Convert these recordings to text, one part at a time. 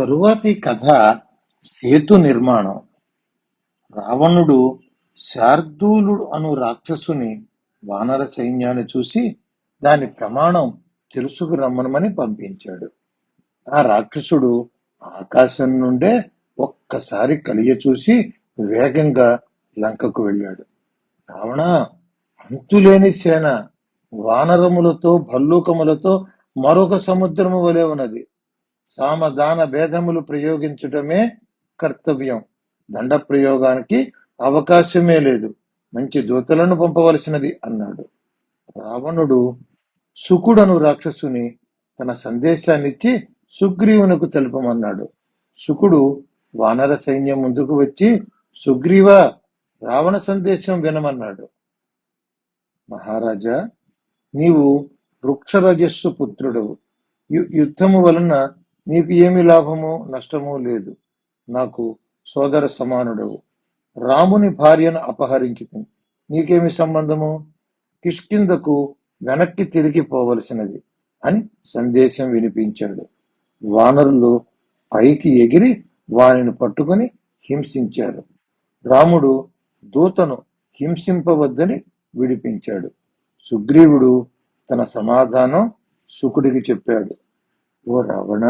తరువాతి కథ సేతు నిర్మాణం. రావణుడు శార్దూలుడు అను రాక్షసుని వానర సైన్యాన్ని చూసి దాని ప్రమాణం తెలుసుకు రమ్మనమని పంపించాడు. ఆ రాక్షసుడు ఆకాశం నుండే ఒక్కసారి కలియ చూసి వేగంగా లంకకు వెళ్ళాడు. రావణ, అంతులేని సేన వానరములతో భల్లూకములతో మరొక సముద్రము వలె ఉన్నది. సామదాన భేదములు ప్రయోగించటమే కర్తవ్యం. దండ ప్రయోగానికి అవకాశమే లేదు. మంచి దూతలను పంపవలసినది అన్నాడు. రావణుడు శుకుడను రాక్షసుని తన సందేశాన్నిచ్చి సుగ్రీవునకు తెలుపమన్నాడు. శుకుడు వానర సైన్యం ముందుకు వచ్చి, సుగ్రీవ, రావణ సందేశం వినమన్నాడు. మహారాజా, నీవు వృక్షరజస్సు పుత్రుడవు. యుద్ధము వలన నీకు ఏమి లాభము నష్టము లేదు. నాకు సోదర సమానుడవు. రాముని భార్యను అపహరించింది, నీకేమి సంబంధము? కిష్కిందకు వెనక్కి తిరిగి పోవలసినది అని సందేశం వినిపించాడు. వానరులు పైకి ఎగిరి వానిని పట్టుకుని హింసించారు. రాముడు దూతను హింసింపవద్దని విడిపించాడు. సుగ్రీవుడు తన సమాధానం శుకుడికి చెప్పాడు. ఓ రావణ,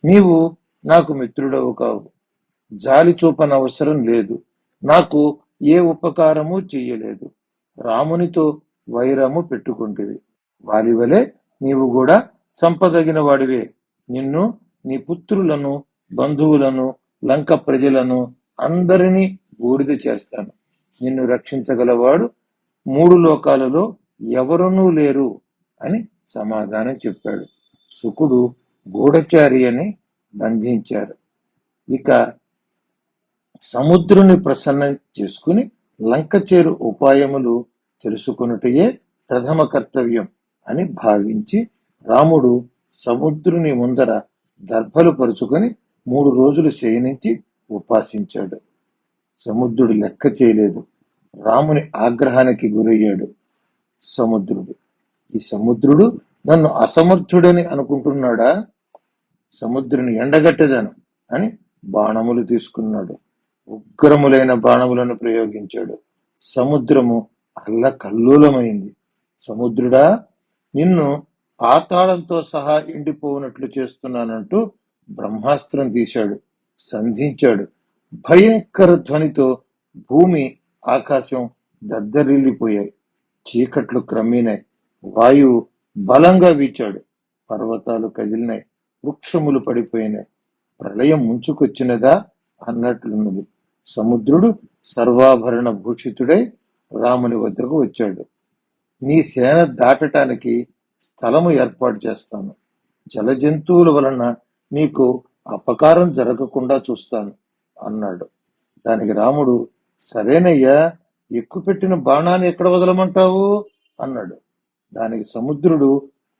నీవు నాకు మిత్రుడవు కావు. జాలి చూపనవసరం లేదు. నాకు ఏ ఉపకారము చెయ్యలేదు. రామునితో వైరము పెట్టుకుంటివి. వారి వలె నీవు కూడా చంపదగిన వాడివే. నిన్ను, నీ పుత్రులను, బంధువులను, లంక ప్రజలను అందరినీ బూడిద చేస్తాను. నిన్ను రక్షించగలవాడు 3 లోకాలలో ఎవరునూ లేరు అని సమాధానం చెప్పాడు. శుకుడు గూఢచారి అని బంధించారు. ఇక సముద్రుని ప్రసన్నం చేసుకుని లంక చేరు ఉపాయములు తెలుసుకొనుటయే ప్రథమ కర్తవ్యం అని భావించి రాముడు సముద్రుని ముందర దర్భలు పరుచుకొని 3 రోజులు శయనించి ఉపాసించాడు. సముద్రుడు లెక్క చేయలేదు. రాముని ఆగ్రహానికి గురయ్యాడు సముద్రుడు. ఈ సముద్రుడు నన్ను అసమర్థుడని అనుకుంటున్నాడా? సముద్రుని ఎండగట్టెదను అని బాణములు తీసుకున్నాడు. ఉగ్రములైన బాణములను ప్రయోగించాడు. సముద్రము అల్లకల్లోలమైంది. సముద్రుడా, నిన్ను పాతాళంతో సహా ఎండిపోనట్లు చేస్తున్నానంటూ బ్రహ్మాస్త్రం తీశాడు. సంధించాడు. భయంకర ధ్వనితో భూమి ఆకాశం దద్దరిల్లిపోయాయి. చీకట్లు క్రమ్మినాయి. వాయువు బలంగా వీచాడు. పర్వతాలు కదిలినాయి. వృక్షములు పడిపోయినాయి. ప్రళయం ముంచుకొచ్చినదా అన్నట్లున్నది. సముద్రుడు సర్వాభరణ భూషితుడై రాముని వద్దకు వచ్చాడు. నీ సేన దాటటానికి స్థలము ఏర్పాటు చేస్తాను. జల జంతువుల వలన నీకు అపకారం జరగకుండా చూస్తాను అన్నాడు. దానికి రాముడు, సరేనయ్యా, ఎక్కుపెట్టిన బాణాన్ని ఎక్కడ వదలమంటావు అన్నాడు. దానికి సముద్రుడు,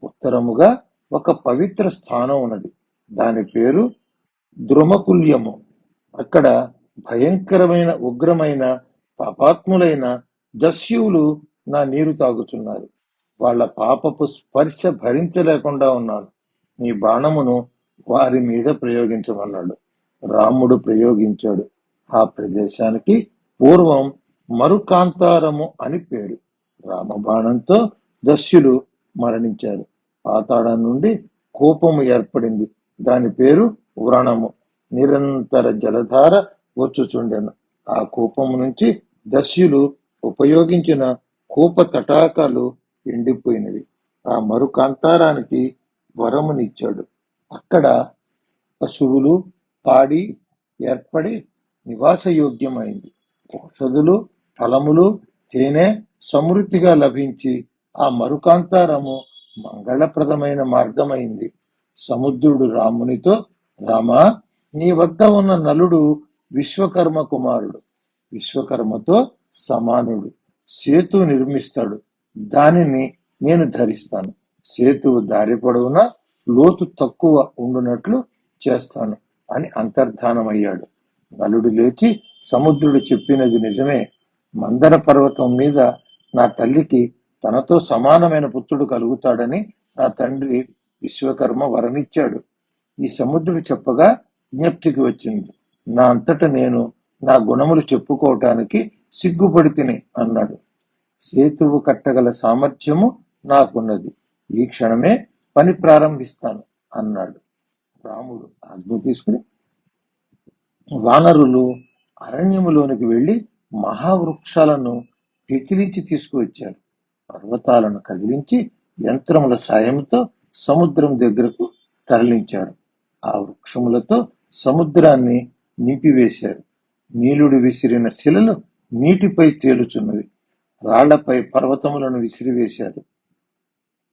ఉత్తరముగా ఒక పవిత్ర స్థానం ఉన్నది. దాని పేరు ద్రుమకుల్యము. అక్కడ భయంకరమైన ఉగ్రమైన పాపాత్ములైన దస్యువులు నా నీరు తాగుతున్నారు. వాళ్ళ పాపపు స్పర్శ భరించలేకుండా ఉన్నాను. నీ బాణమును వారి మీద ప్రయోగించమన్నాడు. రాముడు ప్రయోగించాడు. ఆ ప్రదేశానికి పూర్వం మరుకాంతారము అని పేరు. రామబాణంతో దస్యులు మరణించారు. పాతాళం నుండి కోపము ఏర్పడింది. దాని పేరు వ్రణము. నిరంతర జలధార వచ్చుచుండెను. ఆ కోపము నుంచి దస్యులు ఉపయోగించిన కోప తటాకాలు ఎండిపోయినవి. ఆ మరుకాంతారానికి వరమునిచ్చాడు. అక్కడ పశువులు, పాడి ఏర్పడి నివాసయోగ్యమైంది. ఔషధులు, ఫలములు, తేనె సమృద్ధిగా లభించి ఆ మరుకాంతారము మంగళప్రదమైన మార్గమైంది. సముద్రుడు రామునితో, రామా, నీ వద్ద ఉన్న నలుడు విశ్వకర్మ కుమారుడు. విశ్వకర్మతో సమానుడు. సేతు నిర్మిస్తాడు. దానిని నేను ధరిస్తాను. సేతువు దారి పొడవునా లోతు తక్కువ ఉండునట్లు చేస్తాను అని అంతర్ధానమయ్యాడు. నలుడు లేచి, సముద్రుడు చెప్పినది నిజమే. మందర పర్వతం మీద నా తల్లికి తనతో సమానమైన పుత్రుడు కలుగుతాడని నా తండ్రి విశ్వకర్మ వరమిచ్చాడు. ఈ సముద్రుడు చెప్పగా జ్ఞప్తికి వచ్చింది. నా అంతట నేను నా గుణములు చెప్పుకోవటానికి సిగ్గుపడి తిని అన్నాడు. సేతువు కట్టగల సామర్థ్యము నాకున్నది. ఈ క్షణమే పని ప్రారంభిస్తాను అన్నాడు. రాముడు ఆజ్ఞ తీసుకుని వానరులు అరణ్యములోనికి వెళ్లి మహావృక్షాలను పెకిలించి తీసుకువచ్చారు. పర్వతాలను కదిలించి యంత్రముల సాయంతో సముద్రం దగ్గరకు తరలించారు. ఆ వృక్షములతో సముద్రాన్ని నింపివేశారు. నీలుడు విసిరిన శిలలు నీటిపై తేలుచున్నవి. రాళ్లపై పర్వతములను విసిరివేశారు.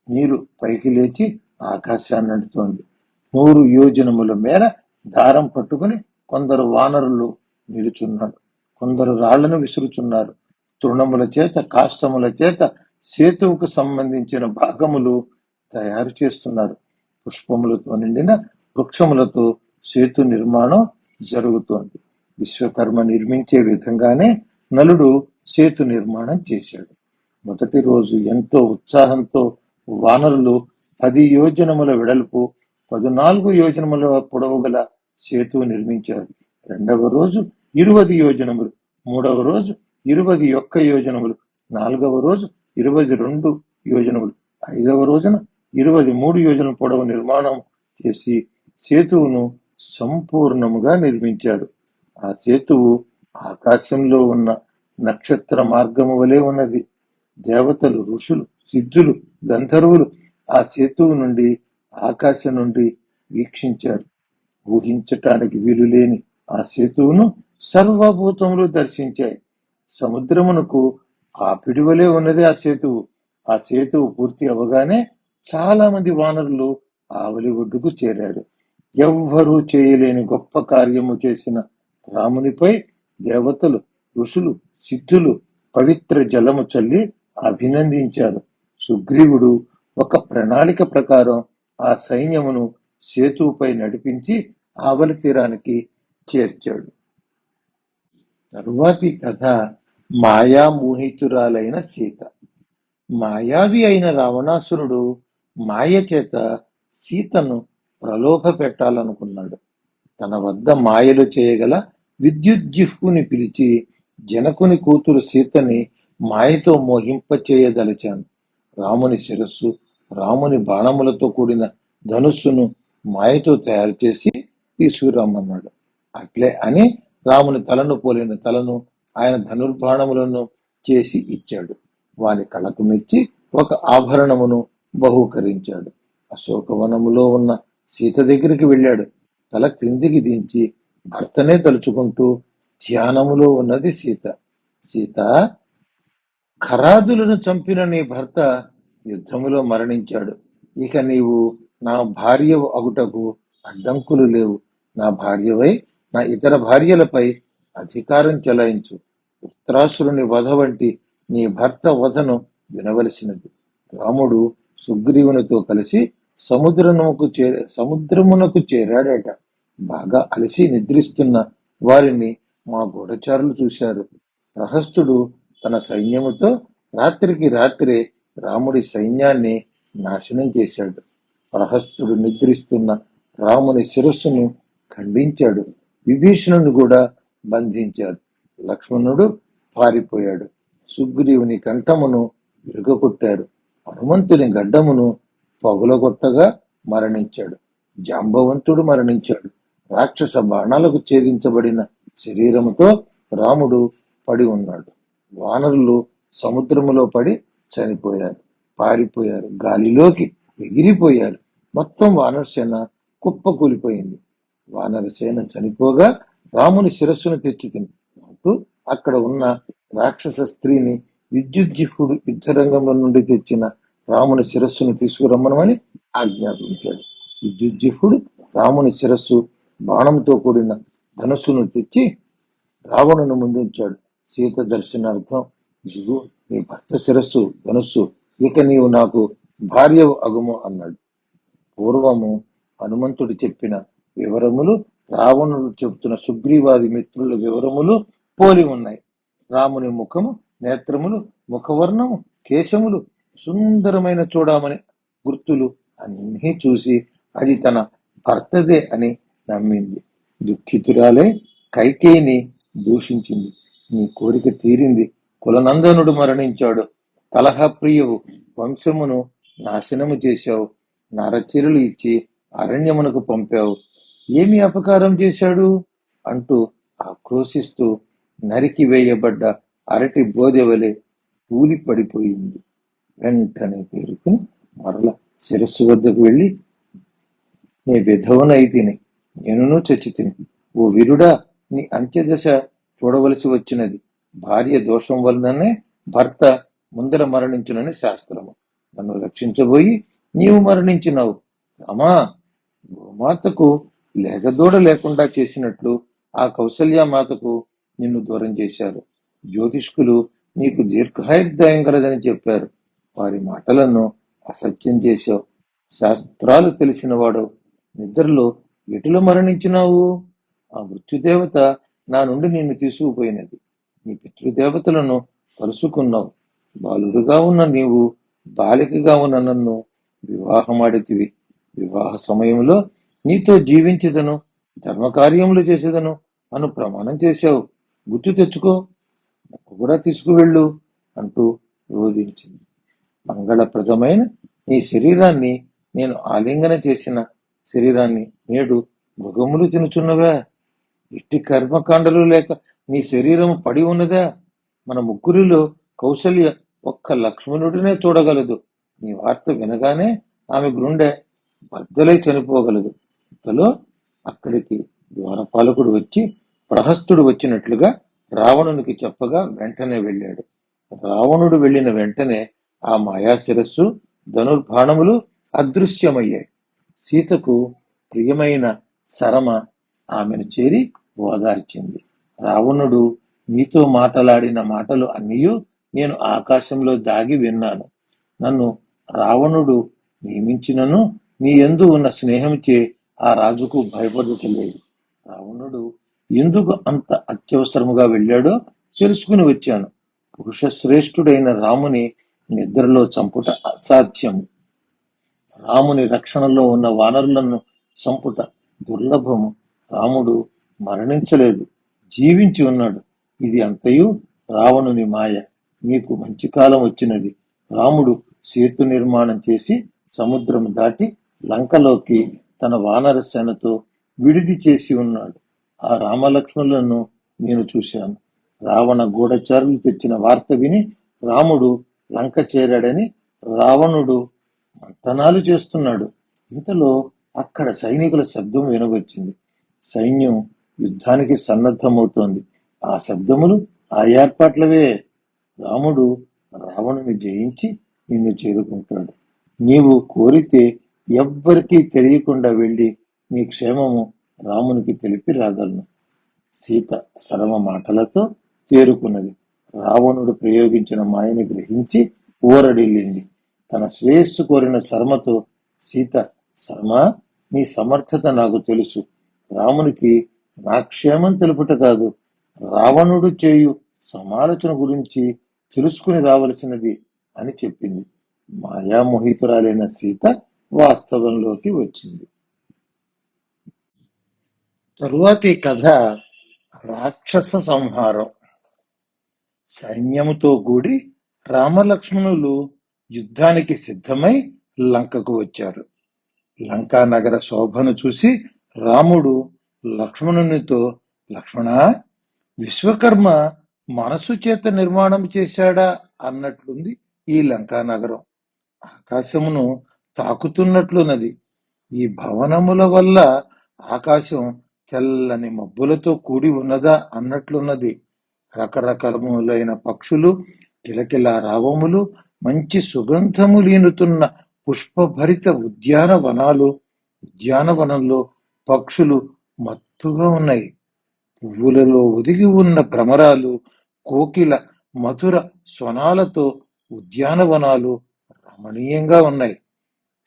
నీరు పైకి లేచి ఆకాశాన్ని అంటుతోంది. 100 యోజనముల మేర దారం పట్టుకుని కొందరు వానరులు నిలుచున్నారు. కొందరు రాళ్లను విసురుచున్నారు. తృణముల చేత కాష్టముల చేత సేతువుకు సంబంధించిన భాగములు తయారు చేస్తున్నారు. పుష్పములతో నిండిన వృక్షములతో సేతు నిర్మాణం జరుగుతోంది. విశ్వకర్మ నిర్మించే విధంగానే నలుడు సేతు నిర్మాణం చేశాడు. మొదటి రోజు ఎంతో ఉత్సాహంతో వానరులు 10 యోజనముల వెడల్పు 14 యోజనముల పొడవు గల సేతువు నిర్మించారు. రెండవ రోజు 20 యోజనములు, మూడవ రోజు 21 యోజనములు, నాలుగవ రోజు 22 యోజనములు, ఐదవ రోజున 23 యోజనల పొడవు నిర్మాణం చేసి సేతువును సంపూర్ణముగా నిర్మించారు. ఆ సేతువు ఆకాశంలో ఉన్న నక్షత్ర మార్గము వలె ఉన్నది. దేవతలు, ఋషులు, సిద్ధులు, గంధర్వులు ఆ సేతువు నుండి ఆకాశం నుండి వీక్షించారు. ఊహించటానికి వీలులేని ఆ సేతువును సర్వభూతములు దర్శించాయి. సముద్రమునకు పాపిడి వలె ఉన్నది ఆ సేతువు. ఆ సేతువు పూర్తి అవగానే చాలా మంది వానరులు ఆవలి ఒడ్డుకు చేరారు. ఎవ్వరూ చేయలేని గొప్ప కార్యము చేసిన రామునిపై దేవతలు, ఋషులు, సిద్ధులు పవిత్ర జలము చల్లి అభినందించారు. సుగ్రీవుడు ఒక ప్రణాళిక ప్రకారం ఆ సైన్యమును సేతువుపై నడిపించి ఆవలి తీరానికి చేర్చాడు. తరువాతి కథ మాయామోహితురాలైన సీత. మాయావి అయిన రావణాసురుడు మాయ చేత సీతను ప్రలోభ పెట్టాలనుకున్నాడు. తన వద్ద మాయలు చేయగల విద్యుజ్జిహ్వుని పిలిచి జనకుని కూతురు సీతని మాయతో మోహింపచేయదలిచాను. రాముని శిరస్సు, రాముని బాణములతో కూడిన ధనుస్సును మాయతో తయారు చేసి తీసుకురమ్మన్నాడు. అట్లే అని రాముని తలను పోలిన తలను ఆయన ధనుర్బాణములను చేసి ఇచ్చాడు. వాని కళకు మెచ్చి ఒక ఆభరణమును బహూకరించాడు. అశోకవనములో ఉన్న సీత దగ్గరికి వెళ్ళాడు. తల క్రిందికి దించి భర్తనే తలుచుకుంటూ ధ్యానములో ఉన్నది సీత. సీత, ఖరాదులను చంపిన నీ భర్త యుద్ధములో మరణించాడు. ఇక నీవు నా భార్య అగుటకు అడ్డంకులు లేవు. నా భార్యవై నా ఇతర భార్యలపై అధికారం చెలాయించు. ఉత్తరాసురుని వధ వంటి నీ భర్త వధను వినవలసినది. రాముడు సుగ్రీవునితో కలిసి సముద్రమునకు చేరాడట. బాగా అలసి నిద్రిస్తున్న వారిని మా గూఢచారులు చూశారు. ప్రహస్తుడు తన సైన్యముతో రాత్రికి రాత్రే రాముడి సైన్యాన్ని నాశనం చేశాడు. ప్రహస్తుడు నిద్రిస్తున్న రాముని శిరస్సును ఖండించాడు. విభీషణుని కూడా బంధించాడు. లక్ష్మణుడు పారిపోయాడు. సుగ్రీవుని కంఠమును విరుగకొట్టారు. హనుమంతుని గడ్డమును పగులగొట్టగా మరణించాడు. జాంబవంతుడు మరణించాడు. రాక్షస బాణాలకు ఛేదించబడిన శరీరముతో రాముడు పడి ఉన్నాడు. వానరులు సముద్రములో పడి చనిపోయారు, పారిపోయారు, గాలిలోకి ఎగిరిపోయారు. మొత్తం వానరసేన కుప్పకూలిపోయింది. వానరసేన చనిపోగా రాముని శిరస్సును తెచ్చి తింటూ అక్కడ ఉన్న రాక్షస స్త్రీని విద్యుజ్జిహ్వుడు యుద్ధరంగంలో నుండి తెచ్చిన రాముని శిరస్సును తీసుకురమ్మనమని ఆజ్ఞాపించాడు. విద్యుజ్జిహ్వుడు రాముని శిరస్సు, బాణంతో కూడిన ధనుస్సును తెచ్చి రావణుని ముందుంచాడు. సీత దర్శనార్థం, ఇదిగో నీ భర్త శిరస్సు, ధనుస్సు, ఇక నీవు నాకు భార్య అగుము అన్నాడు. పూర్వము హనుమంతుడు చెప్పిన వివరములు రావణుడు చెబుతున్న సుగ్రీవాది మిత్రుల వివరములు పోలి ఉన్నాయి. రాముని ముఖము, నేత్రములు, ముఖవర్ణము, కేశములు సుందరమైన చూడమని గుర్తులు అన్నీ చూసి అది తన భర్తదే అని నమ్మింది. దుఃఖితురాలై కైకేయిని దూషించింది. నీ కోరిక తీరింది. కులనందనుడు మరణించాడు. కలహప్రియవు వంశమును నాశనము చేశావు. నరచరులు ఇచ్చి అరణ్యమునకు పంపావు. ఏమి అపకారం చేశాడు అంటూ ఆక్రోశిస్తూ నరికి వేయబడ్డ అరటి బోదెవలే కూలి పడిపోయింది. వెంటనే తేరుకుని మరల శిరస్సు వద్దకు వెళ్ళి, నీ విధవనైతిని, నేనును చచ్చితిని. ఓ వీరుడా, నీ అంత్యదశ చూడవలసి వచ్చినది. భార్య దోషం వలననే భర్త ముందర మరణించునని శాస్త్రము. నన్ను రక్షించబోయి నీవు మరణించినావు. రామా, గోమాతకు లేగదూడ లేకుండా చేసినట్లు ఆ కౌసల్యమాతకు నిన్ను దూరం చేశారు. జ్యోతిష్కులు నీకు దీర్ఘాయుర్దాయం కలదని చెప్పారు. వారి మాటలను అసత్యం చేశావు. శాస్త్రాలు తెలిసినవాడు నిద్రలో ఎటులో మరణించినావు? ఆ మృత్యుదేవత నా నుండి నిన్ను తీసుకుపోయినది. నీ పితృదేవతలను కలుసుకున్నావు. బాలుడుగా ఉన్న నీవు బాలికగా ఉన్న నన్ను వివాహమాడితివి. వివాహ సమయంలో నీతో జీవించదను, ధర్మకార్యములు చేసేదను అను ప్రమాణం చేశావు. గుర్తు తెచ్చుకో, నాకు కూడా తీసుకువెళ్ళు అంటూ రోధించింది. మంగళప్రదమైన నీ శరీరాన్ని, నేను ఆలింగన చేసిన శరీరాన్ని నేడు మృగములు తినుచున్నవా? ఇట్టి కర్మకాండలు లేక నీ శరీరం పడి ఉన్నదా? మన ముగ్గురిలో కౌసల్య ఒక్క లక్ష్మణుడినే చూడగలదు. నీ వార్త వినగానే ఆమె గుండె బద్దలై చనిపోగలదు. ఇంతలో అక్కడికి ద్వారపాలకుడు వచ్చి ప్రహస్తుడు వచ్చినట్లుగా రావణునికి చెప్పగా వెంటనే వెళ్ళాడు. రావణుడు వెళ్ళిన వెంటనే ఆ మాయాశిరస్సు, ధనుర్బాణములు అదృశ్యమయ్యాయి. సీతకు ప్రియమైన సరమ ఆమెను చేరి ఓదార్చింది. రావణుడు నీతో మాటలాడిన మాటలు అన్నీయూ నేను ఆకాశంలో దాగి విన్నాను. నన్ను రావణుడు నియమించినను నీ యందు ఉన్న స్నేహంచే ఆ రాజుకు భయపడటలేదు. రావణుడు ఎందుకు అంత అత్యవసరముగా వెళ్ళాడో తెలుసుకుని వచ్చాను. పురుష శ్రేష్ఠుడైన రాముని నిద్రలో చంపుట అసాధ్యము. రాముని రక్షణలో ఉన్న వానరులను చంపుట దుర్లభము. రాముడు మరణించలేదు, జీవించి ఉన్నాడు. ఇది అంతయు రావణుని మాయ. నీకు మంచి కాలం వచ్చినది. రాముడు సేతు నిర్మాణం చేసి సముద్రం దాటి లంకలోకి తన వానర సేనతో విడిది చేసి ఉన్నాడు. ఆ రామలక్ష్మణులను నేను చూశాను. రావణ గూఢచారులు తెచ్చిన వార్త విని రాముడు లంక చేరాడని రావణుడు మంతనాలు చేస్తున్నాడు. ఇంతలో అక్కడ సైనికుల శబ్దం వినవచ్చింది. సైన్యం యుద్ధానికి సన్నద్ధమవుతోంది. ఆ శబ్దములు ఆ ఏర్పాట్లవే. రాముడు రావణుని జయించి నిన్ను చేరుకుంటాడు. నీవు కోరితే ఎవ్వరికీ తెలియకుండా వెళ్ళి నీ క్షేమము రామునికి తెలిపి రాగలను. సీత సరమ మాటలతో తేరుకున్నది. రావణుడు ప్రయోగించిన మాయని గ్రహించి ఊరడిల్లింది. తన శ్రేయస్సు కోరిన శర్మతో సీత, శర్మ, నీ సమర్థత నాకు తెలుసు. రామునికి నా క్షేమం తెలుపుట కాదు, రావణుడు చేయు సమాలోచన గురించి తెలుసుకుని రావలసినది అని చెప్పింది. మాయామోహితురాలైన సీత వాస్తవంలోకి వచ్చింది. తరువాతి కథ రాక్షస సంహారం. సైన్యముతో కూడి రామలక్ష్మణులు యుద్ధానికి సిద్ధమై లంకకు వచ్చారు. లంకా నగర శోభను చూసి రాముడు లక్ష్మణునితో, లక్ష్మణ, విశ్వకర్మ మనసు చేత నిర్మాణం చేశాడా అన్నట్లుంది ఈ లంకా నగరం. ఆకాశమును తాకుతున్నట్లున్నది. ఈ భవనముల వల్ల ఆకాశం తెల్లని మబ్బులతో కూడి ఉన్నదా అన్నట్లున్నది. రకరకములైన పక్షులు, కిలకిల రావములు, మంచి సుగంధములీనుతున్న పుష్పభరిత ఉద్యానవనంలో పక్షులు మత్తుగా ఉన్నాయి. పువ్వులలో ఒదిగి ఉన్న భ్రమరాలు, కోకిల మధుర స్వనాలతో ఉద్యానవనాలు రమణీయంగా ఉన్నాయి.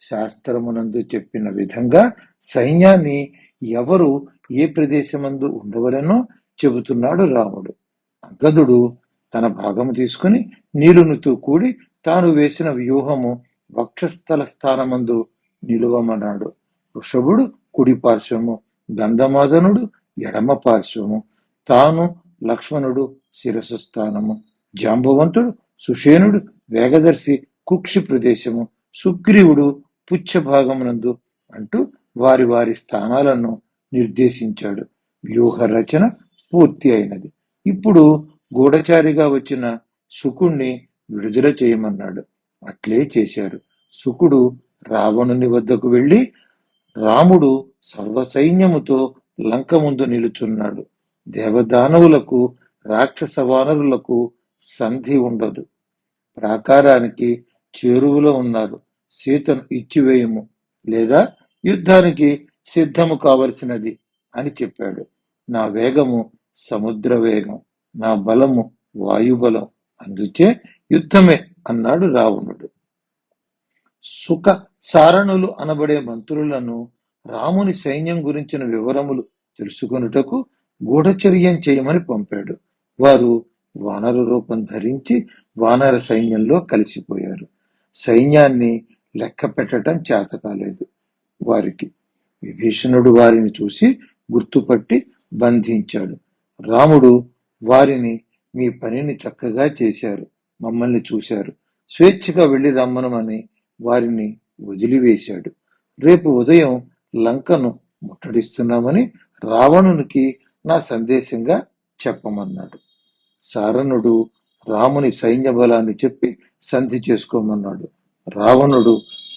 శాస్త్రమునందు చెప్పిన విధంగా సైన్యాన్ని ఎవరు ఏ ప్రదేశమందు ఉండవలనో చెబుతున్నాడు రాముడు. అంగదుడు తన భాగము తీసుకుని నీలునితో కూడి తాను వేసిన వ్యూహము వక్షస్థల స్థానమందు నిలువమన్నాడు. వృషభుడు కుడి పార్శ్వము, గంధమాదనుడు ఎడమ పార్శ్వము, తాను లక్ష్మణుడు శిరస్సు స్థానము, జాంబవంతుడు సుషేనుడు వేగదర్శి కుక్షి ప్రదేశము, సుగ్రీవుడు పుచ్చ భాగమునందు అంటూ వారి వారి స్థానాలను నిర్దేశించాడు. వ్యూహ రచన పూర్తి అయినది. ఇప్పుడు గూఢచారిగా వచ్చిన శుకుణ్ణి విడుదల చేయమన్నాడు. అట్లే చేశారు. శుకుడు రావణుని వద్దకు వెళ్లి, రాముడు సర్వసైన్యముతో లంక ముందు నిలుచున్నాడు. దేవదానవులకు రాక్షస వానరులకు సంధి ఉండదు. ప్రాకారానికి చేరువలో ఉన్నారు. సీతను ఇచ్చివేయము, లేదా యుద్ధానికి సిద్ధము కావలసినది అని చెప్పాడు. నా వేగము సముద్ర వేగం, నా బలము వాయుబలం, అందుచే యుద్ధమే అన్నాడు రావణుడు. సుఖ సారణులు అనబడే మంత్రులను రాముని సైన్యం గురించిన వివరములు తెలుసుకొనుటకు గూఢచర్యం చేయమని పంపాడు. వారు వానర రూపం ధరించి వానర సైన్యంలో కలిసిపోయారు. సైన్యాన్ని లెక్క పెట్టడం చేత కాలేదు వారికి. విభీషణుడు వారిని చూసి గుర్తుపట్టి బంధించాడు. రాముడు వారిని, మీ పనిని చక్కగా చేశారు, మమ్మల్ని చూశారు, స్వేచ్ఛగా వెళ్లి రమ్మనమని వారిని వదిలివేశాడు. రేపు ఉదయం లంకను ముట్టడిస్తున్నామని రావణునికి నా సందేశంగా చెప్పమన్నాడు. సారణుడు రాముని సైన్య బలాన్ని చెప్పి సంధి చేసుకోమన్నాడు. రావణుడు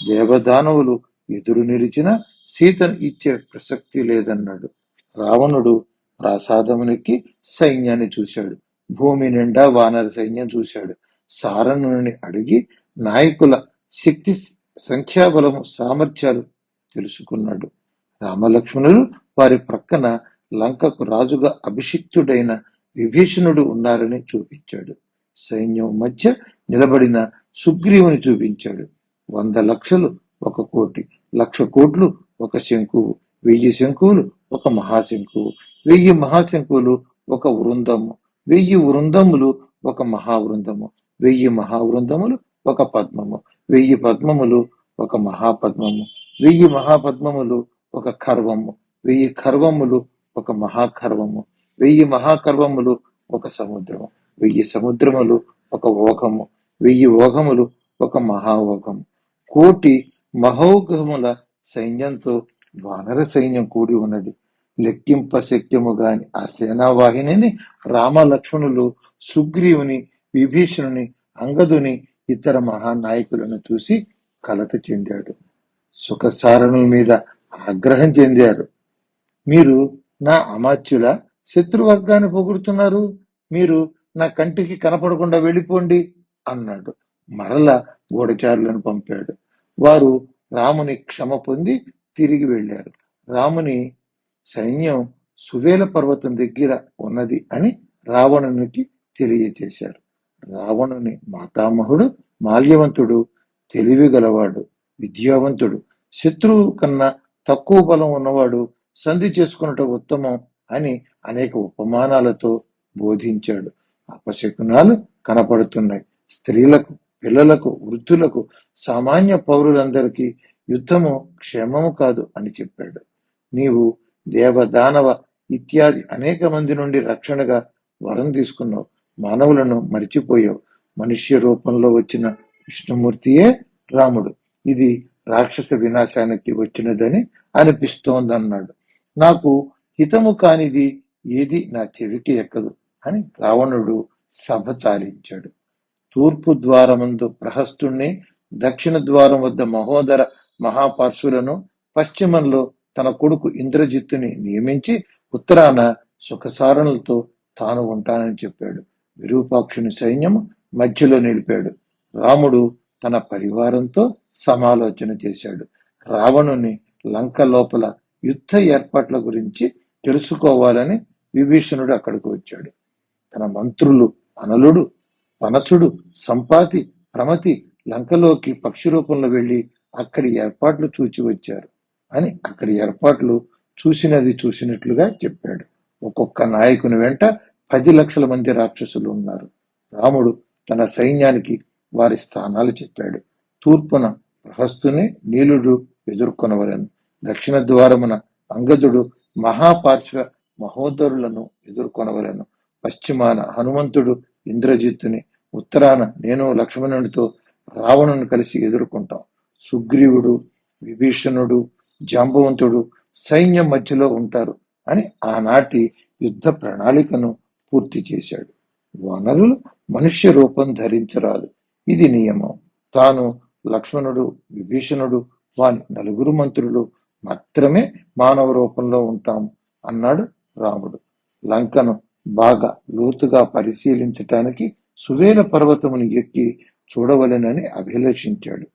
దేవదానవులు ఎదురు నిలిచిన సీతను ఇచ్చే ప్రసక్తి లేదన్నాడు. రావణుడు ప్రాసాదమునికి సైన్యాన్ని చూశాడు. భూమి నిండా వానర సైన్యం చూశాడు. సారణుని అడిగి నాయకుల శక్తి, సంఖ్యాబలము, సామర్థ్యాలు తెలుసుకున్నాడు. రామలక్ష్మణులు వారి ప్రక్కన లంకకు రాజుగా అభిషిక్తుడైన విభీషణుడు ఉన్నారని చూపించాడు. సైన్యం మధ్య నిలబడిన సుగ్రీవుని చూపించాడు. 100 లక్షలు 1 కోటి, 1,00,000 కోట్లు 1 శంకువు, 1000 శంకువులు 1 మహాశంకువు, 1000 మహాశంకువులు 1 వృందము, 1000 వృందములు 1 మహావృందము, 1000 మహావృందములు 1 పద్మము, 1000 పద్మములు 1 మహాపద్మము, 1000 మహాపద్మములు 1 ఖర్వము, 1000 ఖర్వములు 1 మహాఖర్వము, 1000 మహాఖర్వములు 1 సముద్రము, 1000 సముద్రములు 1 ఓఘము, 1000 ఓఘములు 1 మహాఓఘము. 1,000,000 మహౌఘముల సైన్యంతో వానర సైన్యం కూడి ఉన్నది. లెక్కింప శక్యము గాని ఆ సేనావాహినిని రామలక్ష్మణులు సుగ్రీవుని, విభీషణుని, అంగదుని, ఇతర మహానాయకులను చూసి కలత చెందాడు. సుఖసారణుల మీద ఆగ్రహం చెందారు. మీరు నా అమాత్యుల శత్రువర్గాన్ని పొగుడుతున్నారు, మీరు నా కంటికి కనపడకుండా వెళ్ళిపోండి అన్నాడు. మరల గూఢచారులను పంపాడు. వారు రాముని క్షమ పొంది తిరిగి వెళ్ళారు. రాముని సైన్యం సువేల పర్వతం దగ్గర ఉన్నది అని రావణునికి తెలియచేశారు. రావణుని మాతామహుడు మాల్యవంతుడు తెలివి గలవాడు, విద్యావంతుడు, శత్రువు కన్నా తక్కువ బలం ఉన్నవాడు సంధి చేసుకున్నట ఉత్తమం అని అనేక ఉపమానాలతో బోధించాడు. అపశకునాలు కనపడుతున్నాయి. స్త్రీలకు, పిల్లలకు, వృద్ధులకు, సామాన్య పౌరులందరికీ యుద్ధము క్షేమము కాదు అని చెప్పాడు. నీవు దేవదానవ ఇత్యాది అనేక మంది నుండి రక్షణగా వరం తీసుకున్నావు. మానవులను మరిచిపోయావు. మనుష్య రూపంలో వచ్చిన విష్ణుమూర్తియే రాముడు. ఇది రాక్షస వినాశానికి వచ్చినదని అనిపిస్తోందన్నాడు. నాకు హితము కానిది ఏది నా చెవికి ఎక్కదు అని రావణుడు సభ చాలించాడు. తూర్పు ద్వారమందు ప్రహస్తుణ్ణి, దక్షిణ ద్వారం వద్ద మహోదర మహాపార్శ్వులను, పశ్చిమంలో తన కొడుకు ఇంద్రజిత్తుని నియమించి ఉత్తరాన సుఖసారణులతో తాను ఉంటానని చెప్పాడు. విరూపాక్షుని సైన్యము మధ్యలో నిలిపాడు. రాముడు తన పరివారంతో సమాలోచన చేశాడు. రావణుని లంక లోపల యుద్ధ ఏర్పాట్ల గురించి తెలుసుకోవాలని విభీషణుడు అక్కడికి వచ్చాడు. తన మంత్రులు అనలుడు, పనసుడు, సంపాతి, ప్రమతి లంకలోకి పక్షి రూపంలో వెళ్లి అక్కడి ఏర్పాట్లు చూచి వచ్చారు అని అక్కడి ఏర్పాట్లు చూసినది చూసినట్లుగా చెప్పాడు. ఒక్కొక్క నాయకుని వెంట 10 లక్షల మంది రాక్షసులు ఉన్నారు. రాముడు తన సైన్యానికి వారి స్థానాలు చెప్పాడు. తూర్పున ప్రహస్తుని నీలుడు ఎదుర్కొనవలను, దక్షిణ ద్వారమున అంగదుడు, మహాపార్శ్వ మహోదరులను ఎదుర్కొనవలెను. పశ్చిమాన హనుమంతుడు ఇంద్రజిత్తుని, ఉత్తరాన నేను లక్ష్మణునితో రావణుని కలిసి ఎదుర్కొంటాం. సుగ్రీవుడు, విభీషణుడు, జాంబవంతుడు సైన్యం మధ్యలో ఉంటారు అని ఆనాటి యుద్ధ ప్రణాళికను పూర్తి చేశాడు. వానరులు మనుష్య రూపం ధరించరాదు, ఇది నియమం. తాను, లక్ష్మణుడు, విభీషణుడు, వాని నలుగురు మంత్రులు మాత్రమే మానవ రూపంలో ఉంటాము అన్నాడు రాముడు. లంకను బాగా లోతుగా పరిశీలించటానికి సువేల పర్వతమును ఎక్కి చూడవలెనని అభిలషించాడు.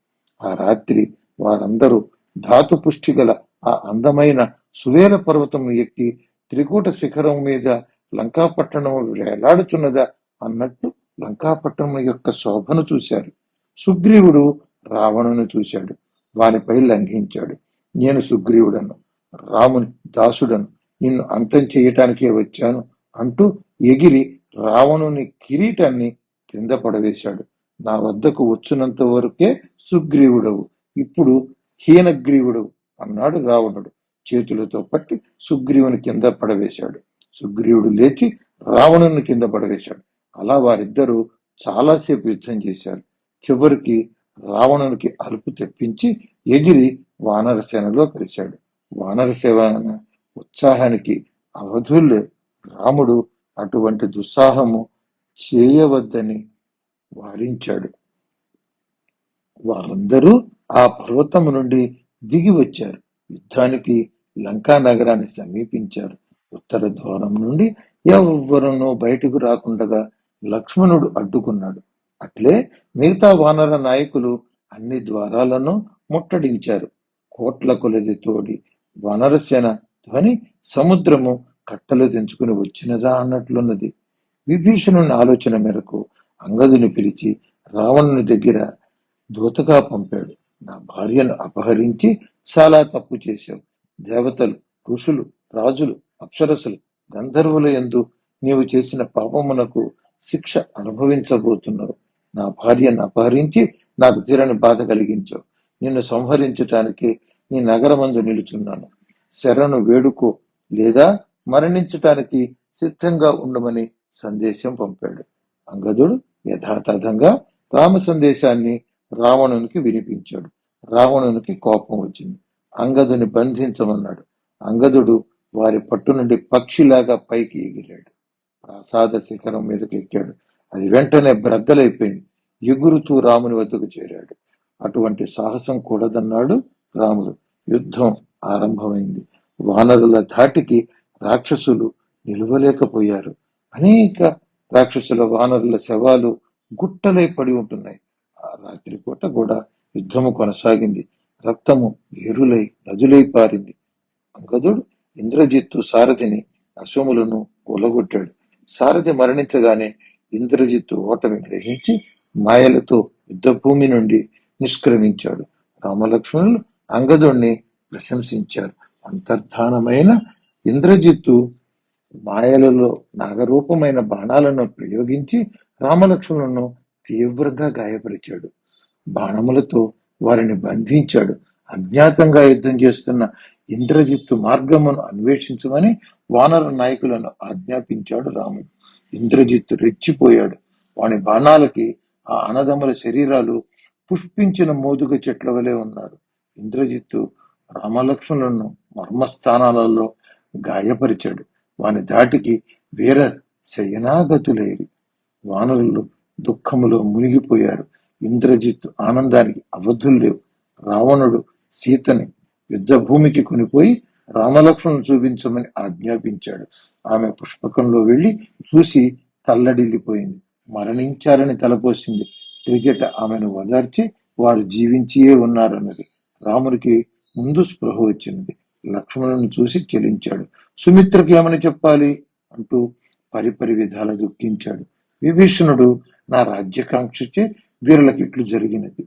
ఆ రాత్రి వారందరూ ధాతు పుష్టి గల ఆ అందమైన సువేల పర్వతమును ఎక్కి త్రికూట శిఖరం మీద లంకాపట్టణము వేలాడుచున్నదా అన్నట్టు లంకాపట్టణం యొక్క శోభను చూశారు. సుగ్రీవుడు రావణుని చూశాడు, వానిపై లంఘించాడు. నేను సుగ్రీవుడను, రాముని దాసుడను, నిన్ను అంతం చేయటానికే వచ్చాను అంటూ ఎగిరి రావణుని కిరీటాన్ని కింద పడవేశాడు. నా వద్దకు వచ్చినంత వరకే సుగ్రీవుడవు, ఇప్పుడు హీనగ్రీవుడవు అన్నాడు రావణుడు. చేతులతో పట్టి సుగ్రీవుని కింద పడవేశాడు. సుగ్రీవుడు లేచి రావణుని కింద పడవేశాడు. అలా వారిద్దరూ చాలాసేపు యుద్ధం చేశారు. చివరికి రావణునికి అలుపు తెప్పించి ఎగిరి వానరసేనలో కలిశాడు. వానరసేన ఉత్సాహానికి అవధులు. రాముడు అటువంటి దుస్సాహము చేయవద్దని వారించాడు. వారందరూ ఆ పర్వతము నుండి దిగి వచ్చారు. యుద్ధానికి లంకా నగరాన్ని సమీపించారు. ఉత్తర ద్వారం నుండి ఎవ్వరూ బయటకు రాకుండగా లక్ష్మణుడు అడ్డుకున్నాడు. అట్లే మిగతా వానర నాయకులు అన్ని ద్వారాలను ముట్టడించారు. కోట్ల కొలది తోడి వానరసేన ధ్వని సముద్రము కట్టలు తెంచుకుని వచ్చినదా అన్నట్లున్నది. విభీషణుని ఆలోచన మేరకు అంగదుని పిలిచి రావణుని దగ్గర దూతగా పంపాడు. నా భార్యను అపహరించి చాలా తప్పు చేశావు. దేవతలు, ఋషులు, రాజులు, అప్సరసులు, గంధర్వుల యందు నీవు చేసిన పాపమునకు శిక్ష అనుభవించబోతున్నావు. నా భార్యను అపహరించి నాకు తీరని బాధ కలిగించావు. నిన్ను సంహరించటానికి నీ నగరమందు నిలుచున్నాను. శరణు వేడుకో, లేదా మరణించటానికి సిద్ధంగా ఉండమని సందేశం పంపాడు. అంగదుడు యథాతథంగా రామ సందేశాన్ని రావణునికి వినిపించాడు. రావణునికి కోపం వచ్చింది. అంగదుని బంధించమన్నాడు. అంగదుడు వారి పట్టు నుండి పక్షిలాగా పైకి ఎగిరాడు. ప్రసాద శిఖరం మీదకి ఎక్కాడు. అది వెంటనే బ్రద్దలైపోయింది. ఎగురుతూ రాముని వద్దకు చేరాడు. అటువంటి సాహసం కూడదన్నాడు రాముడు. యుద్ధం ఆరంభమైంది. వానరుల ధాటికి రాక్షసులు నిలువలేకపోయారు. అనేక రాక్షసుల వానరుల శవాలు గుట్టలై పడి ఉంటున్నాయి. ఆ రాత్రి పూట కూడా యుద్ధము కొనసాగింది. రక్తము ఏరులై నదులై పారింది. అంగదుడు ఇంద్రజిత్తు సారథిని అశ్వములను కూలగొట్టాడు. సారథి మరణించగానే ఇంద్రజిత్తు ఓటమి గ్రహించి మాయలతో యుద్ధభూమి నుండి నిష్క్రమించాడు. రామలక్ష్మణులు అంగదుణ్ణి ప్రశంసించారు. అంతర్ధానమైన ఇంద్రజిత్తు మాయలలో నాగరూపమైన బాణాలను ప్రయోగించి రామలక్ష్మణులను తీవ్రంగా గాయపరిచాడు. బాణములతో వారిని బంధించాడు. అజ్ఞాతంగా యుద్ధం చేస్తున్న ఇంద్రజిత్తు మార్గమును అన్వేషించమని వానర నాయకులను ఆజ్ఞాపించాడు రాముడు. ఇంద్రజిత్తు రెచ్చిపోయాడు. వాని బాణాలకి ఆ అన్నదమ్ముల శరీరాలు పుష్పించిన మోదుగ చెట్ల వలె ఉన్నారు. ఇంద్రజిత్తు రామలక్ష్మణులను మర్మస్థానాలలో గాయపరిచాడు. వాని ధాటికి వీర శయనాగతులేరి వానరులు దుఃఖములో మునిగిపోయారు. ఇంద్రజిత్తు ఆనందానికి అవధులు లేవు. రావణుడు సీతని యుద్ధభూమికి కొనిపోయి రామలక్ష్మణును చూపించమని ఆజ్ఞాపించాడు. ఆమె పుష్పకంలో వెళ్లి చూసి తల్లడిల్లిపోయింది. మరణించారని తలపోసింది. త్రిజట ఆమెను ఓదార్చి వారు జీవించియే ఉన్నారన్నది. రామునికి ముందు స్పృహ వచ్చింది. లక్ష్మణుని చూసి చెలించాడు. సుమిత్రకు ఏమని చెప్పాలి అంటూ పరిపరి విధాల దుఃఖించాడు. విభీషణుడు నా రాజ్యకాంక్షచే వీరులకు ఇట్లు జరిగినది.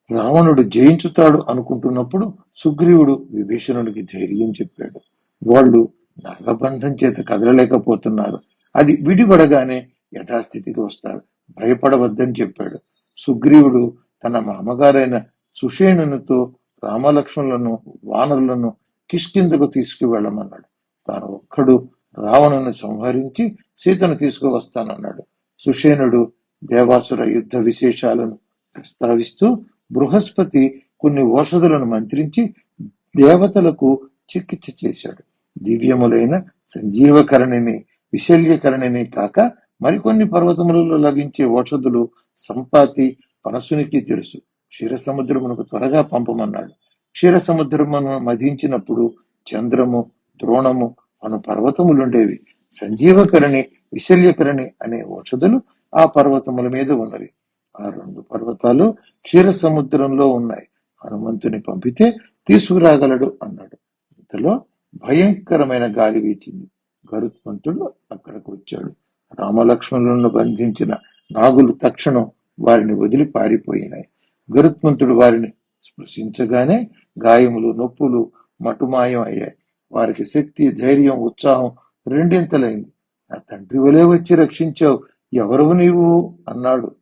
రావణుడు జయించుతాడు అనుకుంటున్నప్పుడు సుగ్రీవుడు విభీషణుడికి ధైర్యం చెప్పాడు. వాళ్ళు నాగబంధం చేత కదలలేకపోతున్నారు. అది విడిపడగానే యథాస్థితికి వస్తారు, భయపడవద్దని చెప్పాడు. సుగ్రీవుడు తన మామగారైన సుషేణునితో రామలక్ష్మణులను వానరులను కిష్కిందకు తీసుకువెళ్ళమన్నాడు. తాను ఒక్కడు రావణుని సంహరించి సీతను తీసుకువస్తానన్నాడు. సుషేనుడు దేవాసుర యుద్ధ విశేషాలను ప్రస్తావిస్తూ బృహస్పతి కొన్ని ఓషధులను మంత్రించి దేవతలకు చికిత్స చేశాడు. దివ్యములైన సంజీవకరణిని, విశల్యకరణిని కాక మరికొన్ని పర్వతములలో లభించే ఓషధులు సంపాతి పనసునికి తెలుసు. క్షీరసముద్రమునకు త్వరగా పంపమన్నాడు. క్షీరసముద్రమును మధించినప్పుడు చంద్రము, ద్రోణము అను పర్వతములుండేవి. సంజీవకరణి, విశల్యకరణి అనే ఓషధులు ఆ పర్వతముల మీద ఉన్నవి. ఆ రెండు పర్వతాలు క్షీర సముద్రంలో ఉన్నాయి. హనుమంతుని పంపితే తీసుకురాగలడు అన్నాడు. ఇంతలో భయంకరమైన గాలి వీచింది. గరుత్మంతుడు అక్కడికి వచ్చాడు. రామలక్ష్మణులను బంధించిన నాగులు తక్షణం వారిని వదిలి పారిపోయినాయి. గరుత్మంతుడు వారిని స్పృశించగానే గాయములు, నొప్పులు మటుమాయం అయ్యాయి. వారికి శక్తి, ధైర్యం, ఉత్సాహం రెండింతలైంది. నా తండ్రి వలే వచ్చి రక్షించావు, ఎవరు నీవు అన్నాడు.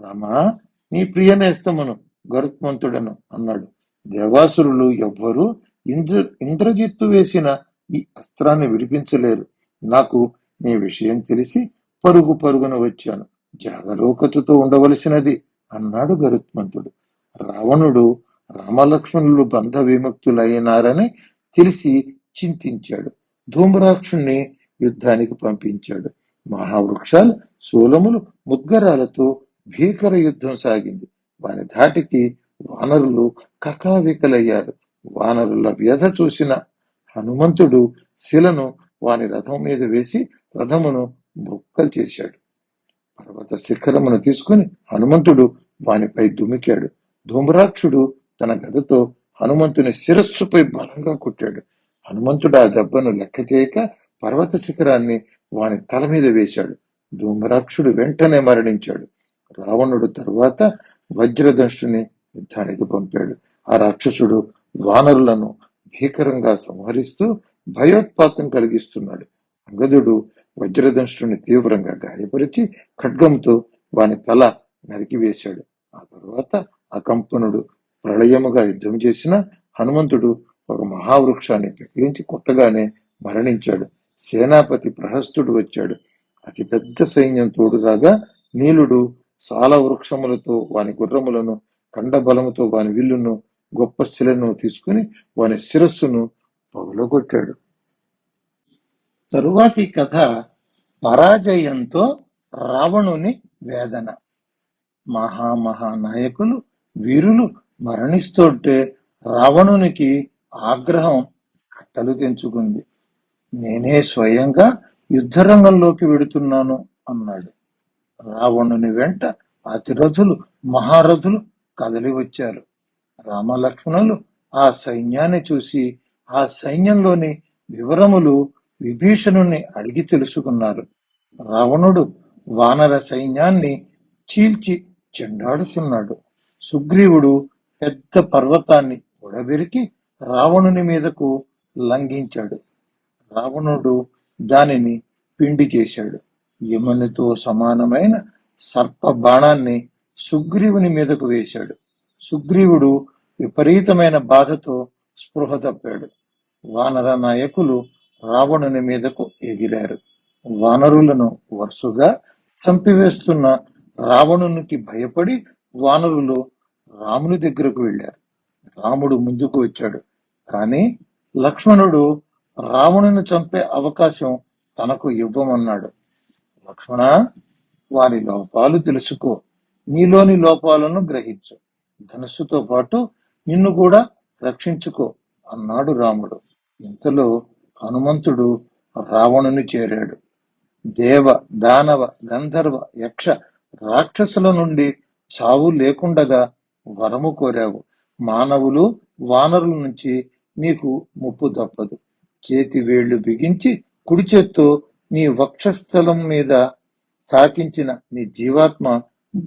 రామా, నీ ప్రియ నేస్తమును గరుత్మంతుడను అన్నాడు. దేవాసురులు ఎవ్వరూ ఇంద్రజిత్తు వేసిన ఈ అస్త్రాన్ని విడిపించలేరు. నాకు నీ విషయం తెలిసి పరుగు పరుగున వచ్చాను. జాగరూకతతో ఉండవలసినది అన్నాడు గరుత్మంతుడు. రావణుడు రామలక్ష్మణులు బంధ విముక్తులైనారని తెలిసి చింతించాడు. ధూమ్రాక్షుణ్ణి యుద్ధానికి పంపించాడు. మహావృక్షాలు, శూలములు, ముద్గరాలతో భీకర యుద్ధం సాగింది. వాని ధాటికి వానరులు కకావికలయ్యారు. వానరుల వ్యధ చూసిన హనుమంతుడు శిలను వాని రథం మీద వేసి రథమును ముక్కలు చేశాడు. పర్వత శిఖరమును తీసుకుని హనుమంతుడు వానిపై దుమికాడు. ధూమ్రాక్షుడు తన గదతో హనుమంతుని శిరస్సుపై బలంగా కొట్టాడు. హనుమంతుడు ఆ దెబ్బను లెక్క చేయక పర్వత శిఖరాన్ని వాని తల మీద వేశాడు. ధూమ్రాక్షుడు వెంటనే మరణించాడు. రావణుడు తరువాత వజ్రదంష్టుని యుద్ధానికి పంపాడు. ఆ రాక్షసుడు వానరులను భీకరంగా సంహరిస్తూ భయోత్పాతం కలిగిస్తున్నాడు. అంగదుడు వజ్రదంష్టుని తీవ్రంగా గాయపరిచి ఖడ్గంతో వాని తల నరికివేశాడు. ఆ తరువాత అకంపనుడు ప్రళయముగా యుద్ధం చేసిన హనుమంతుడు ఒక మహావృక్షాన్ని పెకిలించి కొట్టగానే మరణించాడు. సేనాపతి ప్రహస్తుడు వచ్చాడు. అతి పెద్ద సైన్యం తోడురాగా నీలుడు సాల వృక్షములతో వాని గుర్రములను, కండబలముతో వాని విల్లును, గొప్ప శిలను తీసుకుని వాని శిరస్సును పగులగొట్టాడు. తరువాతి కథ పరాజయంతో రావణుని వేదన. మహానాయకులు, వీరులు మరణిస్తుంటే రావణునికి ఆగ్రహం కట్టలు తెంచుకుంది. నేనే స్వయంగా యుద్ధరంగంలోకి వెడుతున్నాను అన్నాడు. రావణుని వెంట అతిరథులు, మహారథులు కదలి వచ్చారు. రామలక్ష్మణులు ఆ సైన్యాన్ని చూసి ఆ సైన్యంలోని వివరములు విభీషణుని అడిగి తెలుసుకున్నారు. రావణుడు వానర సైన్యాన్ని చీల్చి చెండాడుతున్నాడు. సుగ్రీవుడు పెద్ద పర్వతాన్ని ఉడబెరికి రావణుని మీదకు లంఘించాడు. రావణుడు దానిని పిండి చేశాడు. యమునితో సమానమైన సర్ప బాణాన్ని సుగ్రీవుని మీదకు వేశాడు. సుగ్రీవుడు విపరీతమైన బాధతో స్పృహ తప్పాడు. వానర నాయకులు రావణుని మీదకు ఎగిరారు. వానరులను వరుసగా చంపివేస్తున్న రావణునికి భయపడి వానరులు రాముని దగ్గరకు వెళ్ళారు. రాముడు ముందుకు వచ్చాడు. కానీ లక్ష్మణుడు రావణుని చంపే అవకాశం తనకు ఇవ్వమన్నాడు. లక్ష్మణ, వారి లోపాలు తెలుసుకో, నీలోని లోపాలను గ్రహించు, ధనుస్సుతో పాటు నిన్ను కూడా రక్షించుకో అన్నాడు రాముడు. ఇంతలో హనుమంతుడు రావణుని చేరాడు. దేవ, దానవ, గంధర్వ, యక్ష, రాక్షసుల నుండి చావు లేకుండగా వరము కోరావు. మానవులు, వానరుల నుంచి నీకు ముప్పు తప్పదు. చేతి వేళ్లు బిగించి కుడి చేత్తో నీ వక్షస్థలం మీద తాకించిన నీ జీవాత్మ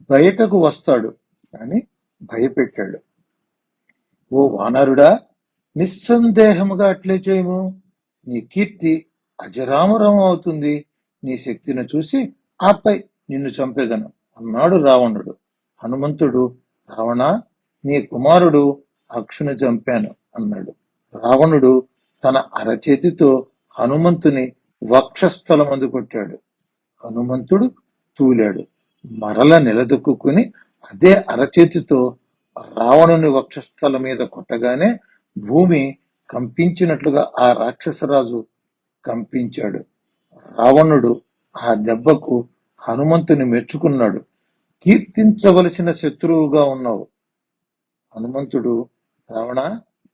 బయటకు వస్తాడు అని భయపెట్టాడు. ఓ వానరుడా, నిస్సందేహముగా అట్లే చేయము. నీ కీర్తి అజరామరం అవుతుంది. నీ శక్తిని చూసి ఆపై నిన్ను చంపేదను అన్నాడు రావణుడు. హనుమంతుడు, రావణ, నీ కుమారుడు అక్షుని చంపాను అన్నాడు. రావణుడు తన అరచేతితో హనుమంతుని వక్షస్థలమందు కొట్టాడు. హనుమంతుడు తూలాడు. మరల నిలదొక్కుని అదే అరచేతితో రావణుని వక్షస్థలం మీద కొట్టగానే భూమి కంపించినట్లుగా ఆ రాక్షసరాజు కంపించాడు. రావణుడు ఆ దెబ్బకు హనుమంతుని మెచ్చుకున్నాడు. కీర్తించవలసిన శత్రువుగా ఉన్నావు. హనుమంతుడు, రావణ,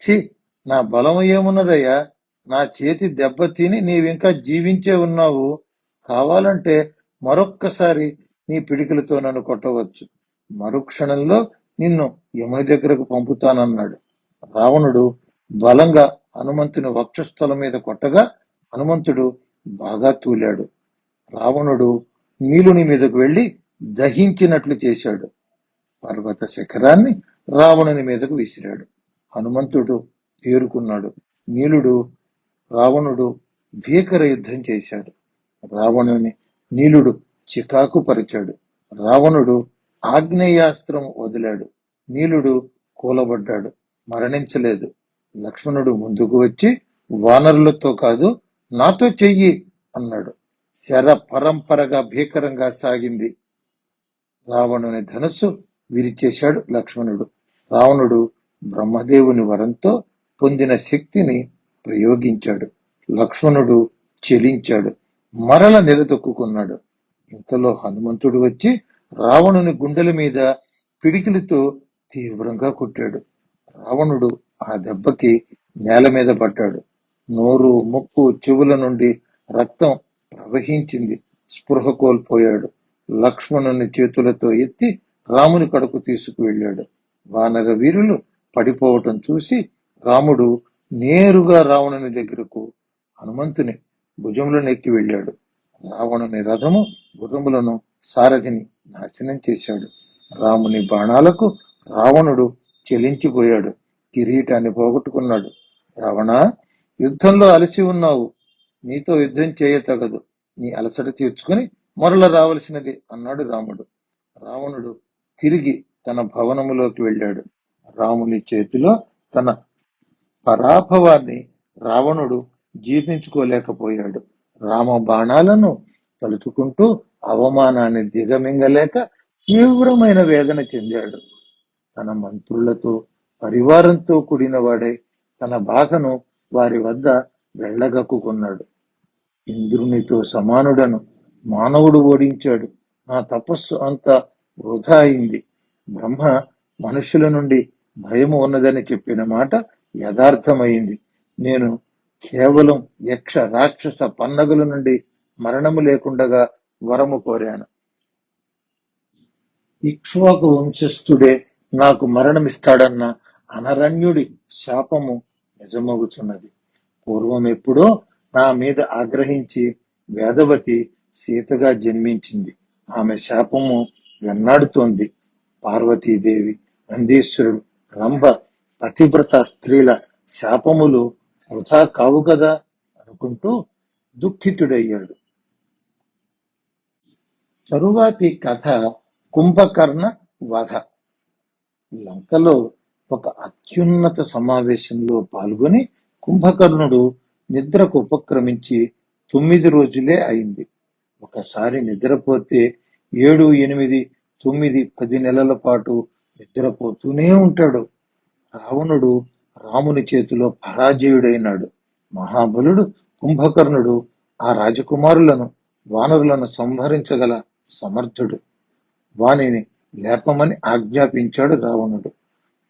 ఛీ, నా బలం ఏమున్నదయ్యా? నా చేతి దెబ్బ తిని నీవింకా జీవించే ఉన్నావు. కావాలంటే మరొక్కసారి నీ పిడికిలతో నన్ను కొట్టవచ్చు. మరుక్షణంలో నిన్ను యముని దగ్గరకు పంపుతానన్నాడు. రావణుడు బలంగా హనుమంతుని వక్షస్థలం మీద కొట్టగా హనుమంతుడు బాగా తూలాడు. రావణుడు నీలుని మీదకు వెళ్లి దహించినట్లు చేశాడు. పర్వత శిఖరాన్ని రావణుని మీదకు విసిరాడు. హనుమంతుడు తేరుకున్నాడు. నీలుడు రావణుడు భీకర యుద్ధం చేశాడు. రావణుని నీలుడు చికాకు పరిచాడు. రావణుడు ఆగ్నేయాస్త్రం వదిలాడు. నీలుడు కూలబడ్డాడు, మరణించలేదు. లక్ష్మణుడు ముందుకు వచ్చి, వానరులతో కాదు, నాతో చెయ్యి అన్నాడు. శర పరంపరగా భీకరంగా సాగింది. రావణుని ధనుస్సు విరిచేశాడు లక్ష్మణుడు. రావణుడు బ్రహ్మదేవుని వరంతో పొందిన శక్తిని ప్రయోగించాడు. లక్ష్మణుడు చెలించాడు, మరల నిలదొక్కున్నాడు. ఇంతలో హనుమంతుడు వచ్చి రావణుని గుండెల మీద పిడికిలితో తీవ్రంగా కొట్టాడు. రావణుడు ఆ దెబ్బకి నేల మీద పడ్డాడు. నోరు, ముక్కు, చెవుల నుండి రక్తం ప్రవహించింది. స్పృహ కోల్పోయాడు. లక్ష్మణుని చేతులతో ఎత్తి రాముని కడకు తీసుకువెళ్ళాడు. వానర వీరులు పడిపోవటం చూసి రాముడు నేరుగా రావణుని దగ్గరకు హనుమంతుని భుజములను నెక్కి వెళ్ళాడు. రావణుని రథము, గుర్రములను, సారథిని నాశనం చేశాడు. రాముని బాణాలకు రావణుడు చెలించిపోయాడు. కిరీటాన్ని పోగొట్టుకున్నాడు. రావణ, యుద్ధంలో అలసి ఉన్నావు. నీతో యుద్ధం చేయతగదు. నీ అలసట తీర్చుకుని మరల రావలసినది అన్నాడు రాముడు. రావణుడు తిరిగి తన భవనములోకి వెళ్ళాడు. రాముని చేతిలో తన పరాభవాన్ని రావణుడు జీర్ణించుకోలేకపోయాడు. రామ బాణాలను తలుచుకుంటూ అవమానాన్ని దిగమింగలేక తీవ్రమైన వేదన చెందాడు. తన మంత్రులతో, పరివారంతో కూడిన వాడై తన బాధను వారి వద్ద వెళ్ళగక్కుకున్నాడు. ఇంద్రునితో సమానుడను మానవుడు ఓడించాడు. నా తపస్సు అంతా వృధా అయింది. బ్రహ్మ మనుషుల నుండి భయము ఉన్నదని చెప్పిన మాట యథార్థమైంది. నేను కేవలం యక్ష, రాక్షస, పన్నగుల నుండి మరణము లేకుండగా వరము కోరాను. ఇక్ష్వాకు వంశస్థుడే నాకు మరణమిస్తాడన్న అనరణ్యుడి శాపము నిజమగుచున్నది. పూర్వం ఎప్పుడో నా మీద ఆగ్రహించి వేదవతి సీతగా జన్మించింది. ఆమె శాపము వెన్నాడుతోంది. పార్వతీదేవి, నందీశ్వరుడు, రంభ, పతివ్రత స్త్రీల శాపములు వృధా కావు కదా అనుకుంటూ దుఃఖితుడయ్యాడు. తరువాతి కథ కుంభకర్ణ వధ. లంకలో ఒక అత్యున్నత సమావేశంలో పాల్గొని కుంభకర్ణుడు నిద్రకు ఉపక్రమించి 9 రోజులే అయింది. ఒకసారి నిద్రపోతే 7, 8, 9, 10 నెలల పాటు నిద్రపోతూనే ఉంటాడు. రావణుడు రాముని చేతిలో పరాజయుడైనాడు. మహాబలుడు కుంభకర్ణుడు ఆ రాజకుమారులను, వానరులను సంహరించగల సమర్థుడు. వానిని లేపమని ఆజ్ఞాపించాడు రావణుడు.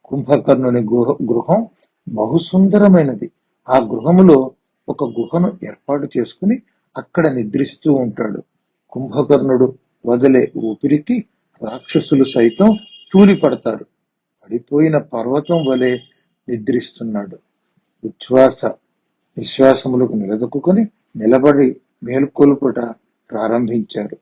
కుంభకర్ణుని గృహం బహుసుందరమైనది. ఆ గృహములో ఒక గుహను ఏర్పాటు చేసుకుని అక్కడ నిద్రిస్తూ ఉంటాడు. కుంభకర్ణుడు వదిలే ఊపిరికి రాక్షసులు సైతం తూలిపడతారు. పడిపోయిన పర్వతం వలె నిద్రిస్తున్నాడు. ఉచ్ఛ్వాస నిశ్వాసములకు నిలదొక్కుని నిలబడి మేల్కొల్పుట ప్రారంభించారు.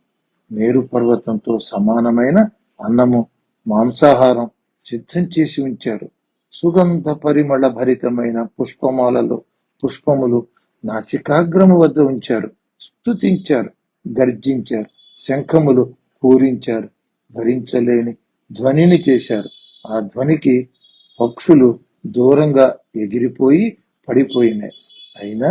మేరు పర్వతంతో సమానమైన అన్నము, మాంసాహారం సిద్ధం చేసి ఉంచారు. సుగంధ పరిమళ భరితమైన పుష్పమాలలో పుష్పములు నాసికాగ్రము వద్ద ఉంచారు. స్తుతించారు, గర్జించారు, శంఖములు పూరించారు. భరించలేని ధ్వనిని చేశారు. ఆ ధ్వనికి పక్షులు దూరంగా ఎగిరిపోయి పడిపోయినాయి. అయినా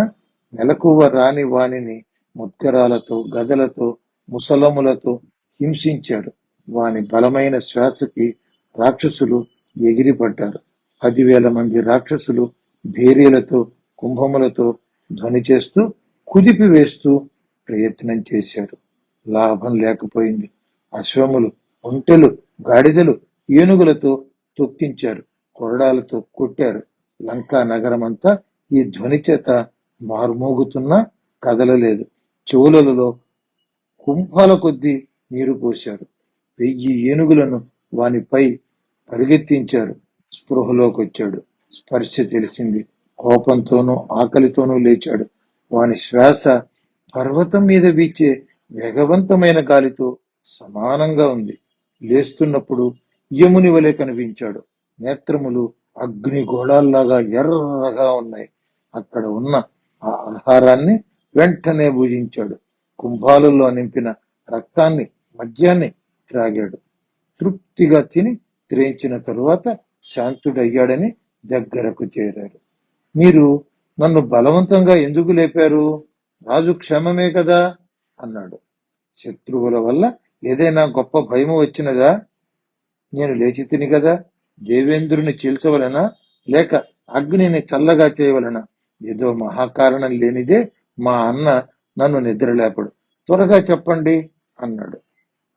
మెలకువ రాని వానిని ముద్గరాలతో, గదలతో, ముసలములతో హింసించారు. వాని బలమైన శ్వాసకి రాక్షసులు ఎగిరిపడ్డారు. 10,000 మంది రాక్షసులు భేరీలతో, కుంభములతో ధ్వని చేస్తూ, కుదిపివేస్తూ ప్రయత్నం చేశారు. లాభం లేకపోయింది. అశ్వములు, ఒంటెలు, గాడిదలు, ఏనుగులతో తొక్కించారు. కొరడాలతో కొట్టారు. లంకా నగరమంతా ఈ ధ్వని చేత మార్మోగుతున్నా కదలలేదు. చెవులలో కుంభాల కొద్దీ నీరు పోశారు. 1000 ఏనుగులను వానిపై పరిగెత్తించారు. స్పృహలోకొచ్చాడు. స్పర్శ తెలిసింది. కోపంతోనూ ఆకలితోనూ లేచాడు. వాని శ్వాస పర్వతం మీద వీచే వేగవంతమైన గాలితో సమానంగా ఉంది. లేస్తున్నప్పుడు యముని వలె కనిపించాడు. నేత్రములు అగ్నిగోళాల్లాగా ఎర్రగా ఉన్నాయి. అక్కడ ఉన్న ఆ ఆహారాన్ని వెంటనే భుజించాడు. కుంభాలలో నింపిన రక్తాన్ని, మద్యాన్ని త్రాగాడు. తృప్తిగా తిని త్రేయించిన తరువాత శాంతుడయ్యాడని దగ్గరకు చేరారు. మీరు నన్ను బలవంతంగా ఎందుకు లేపారు? రాజు క్షేమమే కదా అన్నాడు. శత్రువుల వల్ల ఏదైనా గొప్ప భయము వచ్చినదా? నేను లేచి తిని కదా. దేవేంద్రుని చీల్చవలనా, లేక అగ్నిని చల్లగా చేయవలనా? ఏదో మహాకారణం లేనిదే మా అన్న నన్ను నిద్రలేపడు. త్వరగా చెప్పండి అన్నాడు.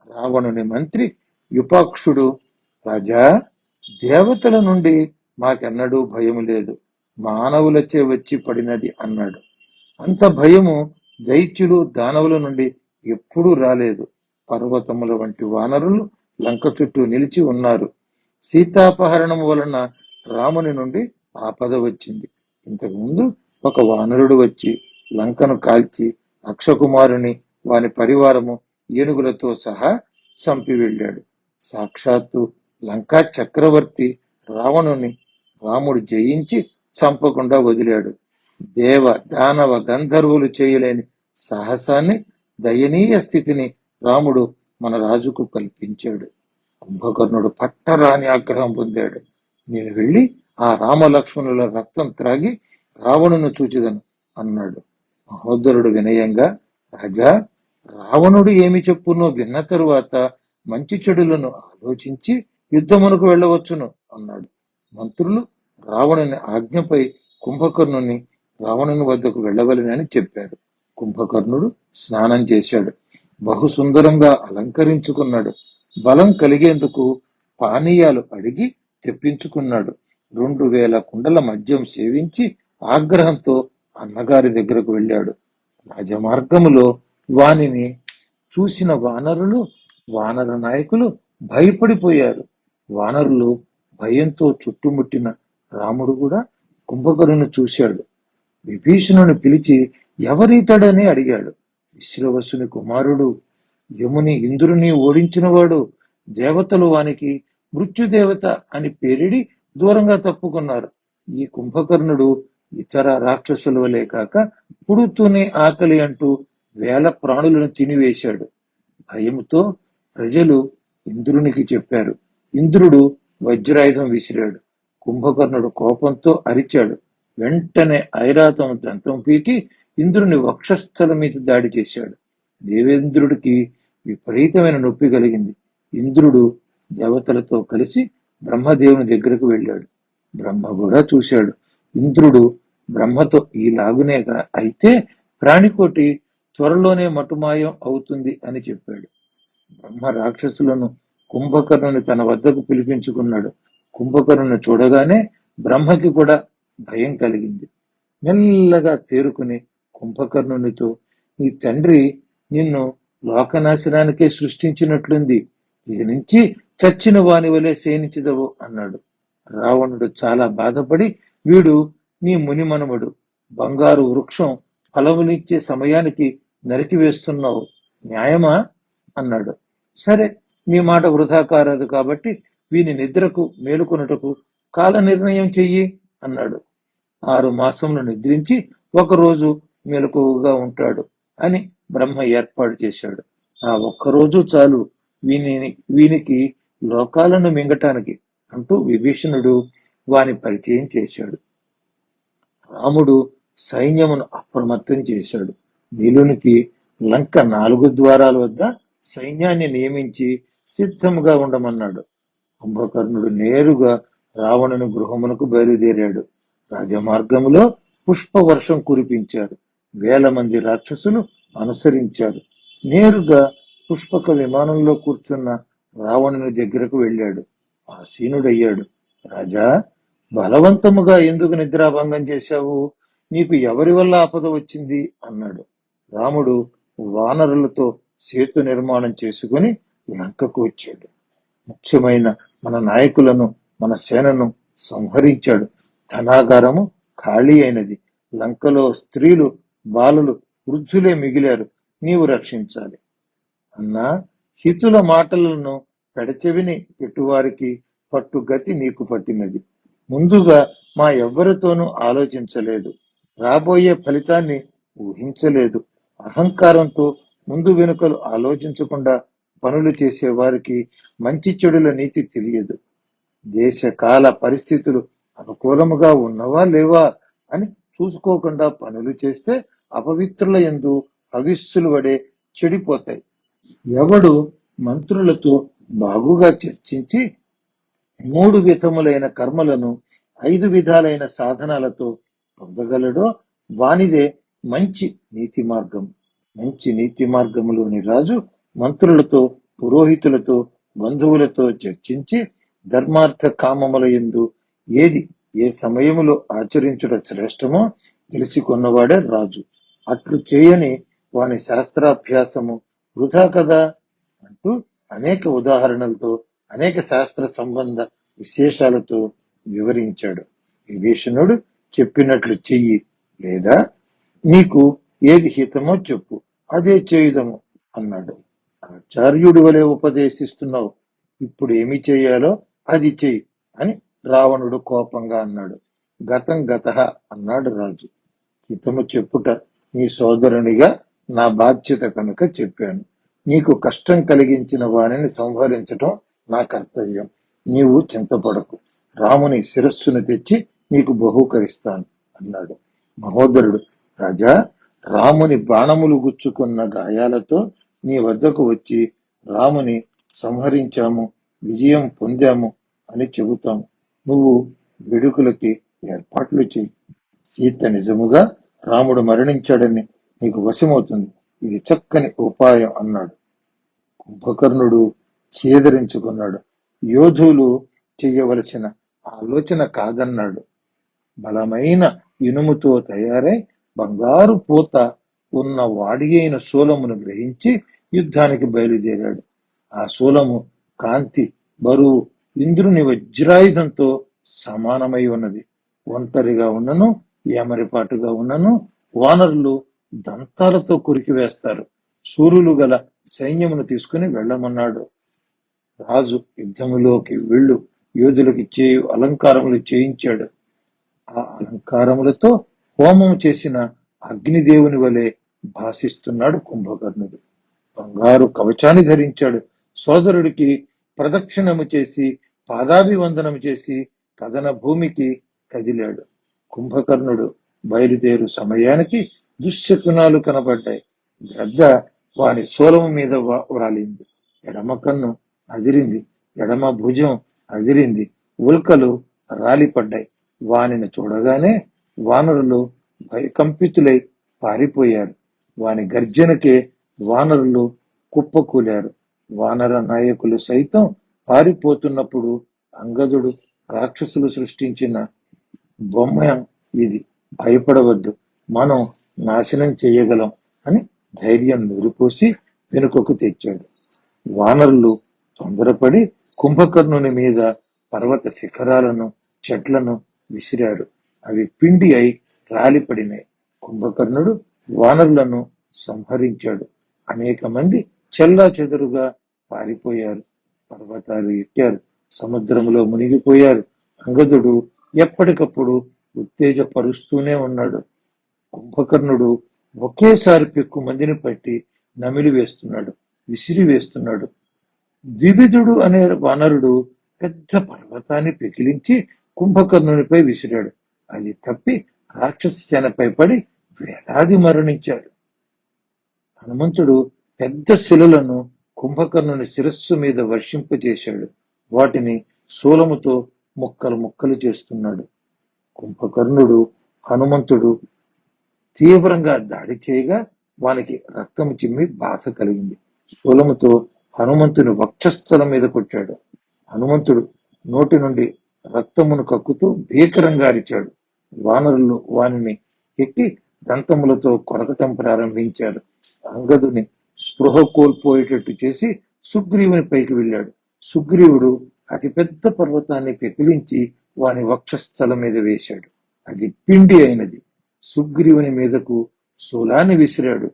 రావణుని మంత్రి యుపాక్షుడు, రాజా, దేవతల నుండి మాకెన్నడూ భయము లేదు, మానవులచే వచ్చి పడినది అన్నాడు. అంత భయము దైత్యులు, దానవుల నుండి ఎప్పుడూ రాలేదు. పర్వతముల వంటి వానరులు లంక చుట్టూ నిలిచి ఉన్నారు. సీతాపహరణం వలన రాముని నుండి ఆపద వచ్చింది. ఇంతకుముందు ఒక వానరుడు వచ్చి లంకను కాల్చి అక్షకుమారుని, వాని పరివారము, ఏనుగులతో సహా చంపి వెళ్ళాడు. సాక్షాత్తు లంకా చక్రవర్తి రావణుని రాముడు జయించి చంపకుండా వదిలాడు. దేవ, దానవ, గంధర్వులు చేయలేని సాహసాన్ని, దయనీయ స్థితిని రాముడు మన రాజుకు కల్పించాడు. కుంభకర్ణుడు పట్టరాని ఆగ్రహం పొందాడు. నేను వెళ్ళి ఆ రామలక్ష్మణుల రక్తం త్రాగి రావణును చూచిదను అన్నాడు. మహోదరుడు వినయంగా, రాజా, రావణుడు ఏమి చెప్పునో విన్న తరువాత మంచి చెడులను ఆలోచించి యుద్ధమునకు వెళ్ళవచ్చును అన్నాడు. మంత్రులు రావణుని ఆజ్ఞపై కుంభకర్ణుని రావణుని వద్దకు వెళ్ళవలెనని చెప్పారు. కుంభకర్ణుడు స్నానం చేశాడు. బహు సుందరంగా అలంకరించుకున్నాడు. బలం కలిగేందుకు పానీయాలు అడిగి తెప్పించుకున్నాడు. 2000 కుండల మద్యం సేవించి ఆగ్రహంతో అన్నగారి దగ్గరకు వెళ్ళాడు. రాజమార్గములో వానిని చూసిన వానరులు, వానర నాయకులు భయపడిపోయారు. వానరులు భయంతో చుట్టుముట్టిన రాముడు కూడా కుంభకర్ణుని చూశాడు. విభీషణుని పిలిచి ఎవరీతడని అడిగాడు. విశ్రవసుని కుమారుడు, యముని ఇంద్రుని ఓడించినవాడు. దేవతలు వానికి మృత్యుదేవత అని పేరిడి దూరంగా తప్పుకున్నారు. ఈ కుంభకర్ణుడు ఇతర రాక్షసుల వలె కాక పుడుతూనే ఆకలి అంటూ 1000 ప్రాణులను తినివేశాడు. భయముతో ప్రజలు ఇంద్రునికి చెప్పారు. ఇంద్రుడు వజ్రాయుధం విసిరాడు. కుంభకర్ణుడు కోపంతో అరిచాడు. వెంటనే ఐరాతం దంతం పీకి ఇంద్రుని వక్షస్థలం మీద దాడి చేశాడు. దేవేంద్రుడికి విపరీతమైన నొప్పి కలిగింది. ఇంద్రుడు దేవతలతో కలిసి బ్రహ్మదేవుని దగ్గరకు వెళ్ళాడు. బ్రహ్మ కూడా చూశాడు. ఇంద్రుడు బ్రహ్మతో, ఈలాగునేగా అయితే ప్రాణికోటి త్వరలోనే మటుమాయం అవుతుంది అని చెప్పాడు. బ్రహ్మ రాక్షసులను, కుంభకర్ణుని తన వద్దకు పిలిపించుకున్నాడు. కుంభకర్ణుని చూడగానే బ్రహ్మకి కూడా భయం కలిగింది. మెల్లగా తేరుకుని కుంభకర్ణునితో, నీ తండ్రి నిన్ను లోకనాశనానికే సృష్టించినట్లుంది. ఇది నుంచి చచ్చిన వాని వలె సేనించదవు అన్నాడు. రావణుడు చాలా బాధపడి, వీడు నీ మునిమనుమడు, బంగారు వృక్షం ఫలమునిచ్చే సమయానికి నరికివేస్తున్నావు, న్యాయమా అన్నాడు. సరే, మీ మాట వృధా కారాదు కాబట్టి వీని నిద్రకు మేలుకొనుటకు కాల నిర్ణయం చెయ్యి అన్నాడు. 6 మాసములు నిద్రించి 1 రోజు మెలకువగా ఉంటాడు అని బ్రహ్మ ఏర్పాటు చేశాడు. ఆ 1 రోజు చాలు వీనికి లోకాలను మింగటానికి అంటూ విభీషణుడు వాని పరిచయం చేశాడు. రాముడు సైన్యమును అప్రమత్తం చేశాడు. నీలునికి లంక 4 ద్వారాల వద్ద సైన్యాన్ని నియమించి సిద్ధముగా ఉండమన్నాడు. కుంభకర్ణుడు నేరుగా రావణుని గృహమునకు బయలుదేరాడు. రాజమార్గములో పుష్పవర్షం కురిపించారు. వేల మంది రాక్షసులు అనుసరించారు. నేరుగా పుష్పక విమానంలో కూర్చున్న రావణుని దగ్గరకు వెళ్ళాడు. ఆసీనుడయ్యాడు. రాజా, బలవంతముగా ఎందుకు నిద్రాభంగం చేశావు? నీకు ఎవరి వల్ల ఆపద వచ్చింది అన్నాడు. రాముడు వానరులతో సేతు నిర్మాణం చేసుకుని లంకకు వచ్చాడు. ముఖ్యమైన మన నాయకులను, మన సేనను సంహరించాడు. ధనాగారము ఖాళీ అయినది. లంకలో స్త్రీలు, బాలలు, వృద్ధులే మిగిలారు. నీవు రక్షించాలి అన్నా. హితుల మాటలను పెడచెవిని పెట్టువారికి పట్టుగతి నీకు పట్టినది. ముందుగా మా ఎవ్వరితోనూ ఆలోచించలేదు. రాబోయే ఫలితాన్ని ఊహించలేదు. అహంకారంతో ముందు వెనుకలు ఆలోచించకుండా పనులు చేసే వారికి మంచి చెడుల నీతి తెలియదు. దేశ కాల పరిస్థితులు అనుకూలముగా ఉన్నవా లేవా అని చూసుకోకుండా పనులు చేస్తే అపవిత్రుల యందు హవిస్సులు వడే చెడిపోతాయి. ఎవడు మంత్రులతో బాగుగా చర్చించి 3 విధములైన కర్మలను 5 విధాలైన సాధనాలతో పొందగలడో వానిదే మంచి నీతి మార్గం. మంచి నీతి మార్గములోని రాజు మంత్రులతో, పురోహితులతో, బంధువులతో చర్చించి ధర్మార్థ కామముల యందు ఏది ఏ సమయములో ఆచరించుట శ్రేష్టమో తెలుసుకున్నవాడే రాజు. అట్లు చేయని వాని శాస్త్రాభ్యాసము వృధా కదా అంటూ అనేక ఉదాహరణలతో, అనేక శాస్త్ర సంబంధ విశేషాలతో వివరించాడు. విభీషణుడు చెప్పినట్లు చెయ్యి, లేదా నీకు ఏది హితమో చెప్పు, అదే చేయుదము అన్నాడు. ఆచార్యుడి వలె ఉపదేశిస్తున్నావు, ఇప్పుడు ఏమి చేయాలో అది చెయ్యి అని రావణుడు కోపంగా అన్నాడు. గతం గతః అన్నాడు రాజు. హితము చెప్పుట నీ సోదరునిగా నా బాధ్యత కనుక చెప్పాను. నీకు కష్టం కలిగించిన వారిని సంహరించటం నా కర్తవ్యం. నీవు చింతపడకు. రాముని శిరస్సును తెచ్చి నీకు బహూకరిస్తాను అన్నాడు. మహోదరుడు, రాజా, రాముని బాణములు గుచ్చుకున్న గాయాలతో నీ వద్దకు వచ్చి రాముని సంహరించాము, విజయం పొందాము అని చెబుతాము. నువ్వు వేడుకలకి ఏర్పాట్లు చేయి. సీత నిజముగా రాముడు మరణించాడని నీకు వశమవుతుంది. ఇది చక్కని ఉపాయం అన్నాడు. కుంభకర్ణుడు చేదరించుకున్నాడు. యోధులు చెయ్యవలసిన ఆలోచన కాదన్నాడు. బలమైన ఇనుముతో తయారై బంగారు పూత ఉన్న వాడి అయిన శూలమును గ్రహించి యుద్ధానికి బయలుదేరాడు. ఆ శూలము కాంతి, బరువు ఇంద్రుని వజ్రాయుధంతో సమానమై ఉన్నది. ఒంటరిగా ఉన్నను, ఏమరిపాటుగా ఉన్నను వానరులు దంతాలతో కొరికివేస్తారు. సూర్యులు గల సైన్యమును తీసుకుని వెళ్ళమన్నాడు. రాజు యుద్ధములోకి వెళ్ళు, యోధులకి చేయు అలంకారములు చేయించాడు. ఆ అలంకారములతో హోమము చేసిన అగ్నిదేవుని వలె భాసిస్తున్నాడు కుంభకర్ణుడు. బంగారు కవచాన్ని ధరించాడు. సోదరుడికి ప్రదక్షిణము చేసి, పాదాభివందనము చేసి కథన భూమికి కదిలాడు. కుంభకర్ణుడు బయలుదేరు సమయానికి దుశ్శకునాలు కనబడ్డాయి. గ్రద్ద వాని శూలము మీద వ్రాలింది. ఎడమ కన్ను అదిరింది. ఎడమ భుజం అదిరింది. ఉల్కలు రాలిపడ్డాయి. వానిని చూడగానే వానరులు భయకంపితులై పారిపోయారు. వాని గర్జనకే వానరులు కుప్పకూలారు. వానర నాయకులు సైతం పారిపోతున్నప్పుడు అంగదుడు రాక్షసులు సృష్టించిన బొమ్మ ఇది, భయపడవద్దు, మనం నాశనం చేయగలం అని ధైర్యం నూరిపోసి వెనుకకు తెచ్చాడు. వానరులు తొందరపడి కుంభకర్ణుని మీద పర్వత శిఖరాలను, చెట్లను విసిరారు. అవి పిండి అయి రాలిపడినాయి. కుంభకర్ణుడు వానరులను సంహరించాడు. అనేక మంది చెల్లా చెదురుగా పారిపోయారు. పర్వతాలు ఎక్కారు. సముద్రంలో మునిగిపోయారు. అంగదుడు ఎప్పటికప్పుడు ఉత్తేజపరుస్తూనే ఉన్నాడు. కుంభకర్ణుడు ఒకేసారి పెక్కు మందిని పట్టి నమిలి వేస్తున్నాడు, విసిరి వేస్తున్నాడు. ద్వివిధుడు అనే వానరుడు పెద్ద పర్వతాన్ని పెకిలించి కుంభకర్ణునిపై విసిరాడు. అది తప్పి రాక్షస సేనపై పడి వేలాది మరణించారు. హనుమంతుడు పెద్ద శిలలను కుంభకర్ణుని శిరస్సు మీద వర్షింపజేశాడు. వాటిని శూలముతో ముక్కలు ముక్కలు చేస్తున్నాడు. కుంభకర్ణుడు హనుమంతుడు తీవ్రంగా దాడి చేయగా వానికి రక్తం చిమ్మి బాధ కలిగింది. శూలముతో హనుమంతుని వక్షస్థలం మీద కొట్టాడు. హనుమంతుడు నోటి నుండి రక్తమును కక్కుతూ భీకరంగా అరిచాడు. వానరులు వానిని ఎక్కి దంతములతో కొరకటం ప్రారంభించారు. అంగదుని స్పృహ కోల్పోయేటట్టు చేసి సుగ్రీవుని పైకి వెళ్ళాడు. సుగ్రీవుడు అతిపెద్ద పర్వతాన్ని పెకిలించి వాని వక్షస్థలం మీద వేశాడు. అది పిండి అయినది. సుగ్రీవుని మీదకు శూలాన్ని విసిరాడు.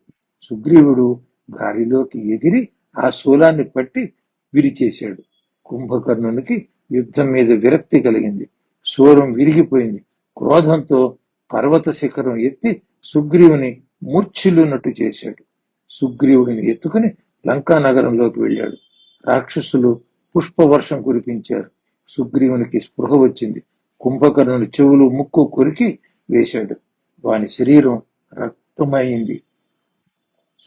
సుగ్రీవుడు గాలిలోకి ఎగిరి ఆ శూలాన్ని పట్టి విరిచేశాడు. కుంభకర్ణునికి యుద్ధం మీద విరక్తి కలిగింది. శూలం విరిగిపోయింది. క్రోధంతో పర్వత శిఖరం ఎత్తి సుగ్రీవుని మూర్ఛిల్లునట్టు చేశాడు. సుగ్రీవుడిని ఎత్తుకుని లంకా నగరంలోకి వెళ్ళాడు. రాక్షసులు పుష్పవర్షం కురిపించారు. సుగ్రీవునికి స్పృహ వచ్చింది. కుంభకర్ణుని చెవులు ముక్కు కొరికి వేశాడు. వాని శరీరం రక్తమైంది.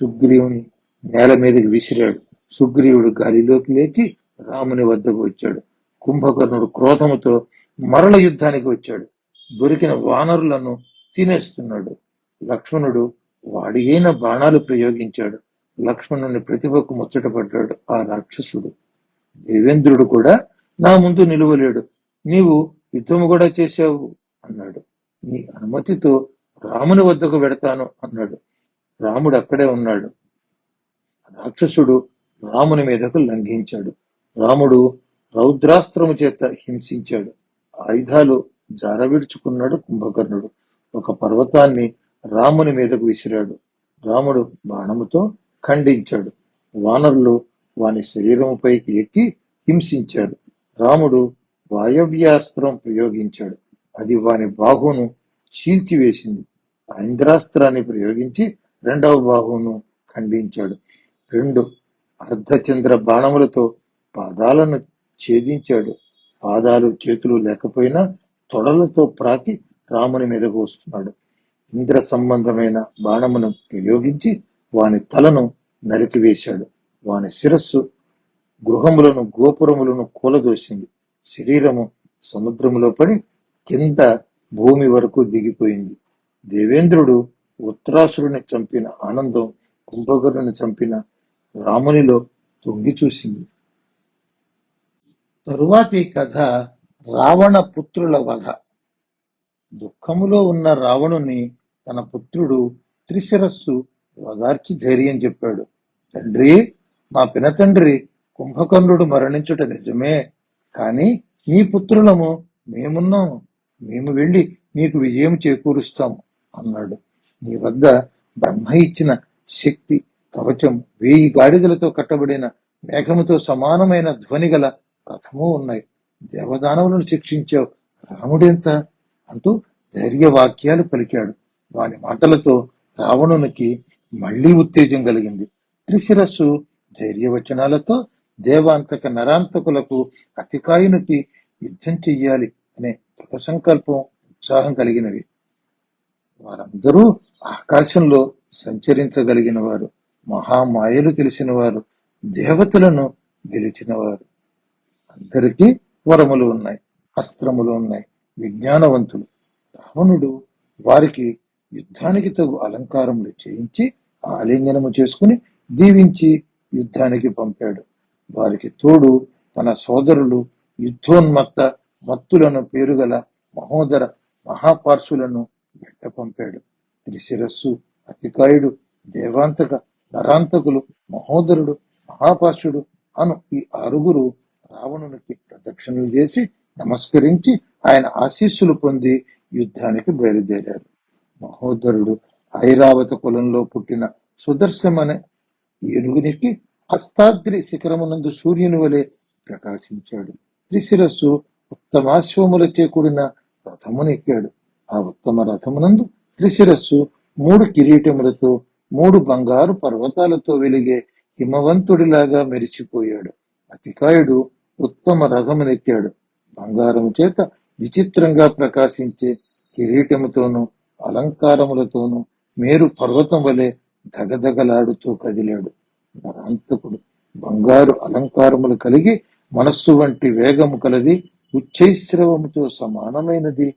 సుగ్రీవుని నేల మీదకి విసిరాడు. సుగ్రీవుడు గాలిలోకి లేచి రాముని వద్దకు వచ్చాడు. కుంభకర్ణుడు క్రోధముతో మరల యుద్ధానికి వచ్చాడు. దొరికిన వానరులను తినేస్తున్నాడు. లక్ష్మణుడు వాడియైన బాణాలు ప్రయోగించాడు. లక్ష్మణుని ప్రతిభకు ముచ్చటపడ్డాడు ఆ రాక్షసుడు. దేవేంద్రుడు కూడా నా ముందు నిలువలేడు, నీవు యుద్ధము కూడా చేశావు అన్నాడు. నీ అనుమతితో రాముని వద్దకు వెడతాను అన్నాడు. రాముడు అక్కడే ఉన్నాడు. రాక్షసుడు రాముని మీదకు లంఘించాడు. రాముడు రౌద్రాస్త్రము చేత హింసించాడు. ఆయుధాలు జారవిడుచుకున్నాడు కుంభకర్ణుడు. ఒక పర్వతాన్ని రాముని మీదకు విసిరాడు. రాముడు బాణముతో ఖండించాడు. వానరులు వాని శరీరముపైకి ఎక్కి హింసించాడు. రాముడు వాయవ్యాస్త్రం ప్రయోగించాడు. అది వాని బాహును చీల్చివేసింది. ఐంద్రాస్త్రాన్ని ప్రయోగించి రెండవ బాహువును ఖండించాడు. 2 అర్ధచంద్ర బాణములతో పాదాలను ఛేదించాడు. పాదాలు చేతులు లేకపోయినా తొడలతో ప్రాకి రాముని మీదకు వస్తున్నాడు. ఇంద్ర సంబంధమైన బాణమును ప్రయోగించి వాని తలను నరికివేశాడు. వాని శిరస్సు గృహములను గోపురములను కూలదోసింది. శరీరము సముద్రములో పడి కింద భూమి వరకు దిగిపోయింది. దేవేంద్రుడు ఉత్తరాసురుని చంపిన ఆనందం కుంభకర్ణుని చంపిన రామునిలో తొంగి చూసింది. తరువాతి కథ రావణ పుత్రుల వధ. దుఃఖములో ఉన్న రావణుని తన పుత్రుడు త్రిశిరస్సు వదార్చి ధైర్యం చెప్పాడు. తండ్రి, మా పినతండ్రి కుంభకర్ణుడు మరణించుట నిజమే, కాని నీ పుత్రులము మేమున్నాము. మేము వెళ్ళి నీకు విజయం చేకూరుస్తాము అన్నాడు. నీ వద్ద బ్రహ్మ ఇచ్చిన శక్తి కవచం 1000 గాడిదలతో కట్టబడిన మేఘముతో సమానమైన ధ్వని గల రథము ఉన్నాయి. దేవదానవులను శిక్షించావు, రాముడెంత అంటూ ధైర్య వాక్యాలు పలికాడు. వాని మాటలతో రావణునికి మళ్లీ ఉత్తేజం కలిగింది. త్రిశిరస్సు ధైర్యవచనాలతో దేవాంతక నరాంతకులకు అతికాయునికి యుద్ధం చెయ్యాలి అనే దృఢ సంకల్పం, ఉత్సాహం కలిగినవి. వారందరూ ఆకాశంలో సంచరించగలిగిన వారు, మహామాయలు తెలిసిన వారు, దేవతలను గెలిచినవారు. అందరికీ వరములు ఉన్నాయి, అస్త్రములు ఉన్నాయి, విజ్ఞానవంతులు. రావణుడు వారికి యుద్ధానికి తగు అలంకారములు చేయించి ఆలింగనము చేసుకుని దీవించి యుద్ధానికి పంపాడు. వారికి తోడు తన సోదరులు యుద్ధోన్మత్త మత్తులను పేరుగల మహోదర మహాపార్శులను వెంట పంపాడు. త్రిశిరస్సు, అతికాయుడు, దేవాంతక, నరాంతకులు, మహోదరుడు, మహాపార్శుడు అను ఈ 6గురు రావణునికి ప్రదక్షిణలు చేసి నమస్కరించి ఆయన ఆశీస్సులు పొంది యుద్ధానికి బయలుదేరారు. మహోదరుడు ఐరావత కులంలో పుట్టిన సుదర్శమనే ఏనుగునికి అస్తాద్రి శిఖరమునందు సూర్యుని వలె ప్రకాశించాడు. త్రిశిరస్సు ఉత్తమాశ్వములచే కూడిన రథమునెక్కాడు. ఆ ఉత్తమ రథమునందు త్రిశిరస్సు 3 కిరీటములతో 3 బంగారు పర్వతాలతో వెలిగే హిమవంతుడిలాగా మెరిచిపోయాడు. అతికాయుడు ఉత్తమ రథమునెక్కాడు. బంగారము చేత విచిత్రంగా ప్రకాశించే కిరీటముతోనూ అలంకారములతోనూ మేరు పర్వతం వలె దగదగలాడుతూ కదిలాడు. నరాంతకుడు బంగారు అలంకారములు కలిగి మనస్సు వంటి వేగము కలది, ఉచ్చైశ్రవముతో సమానమైనది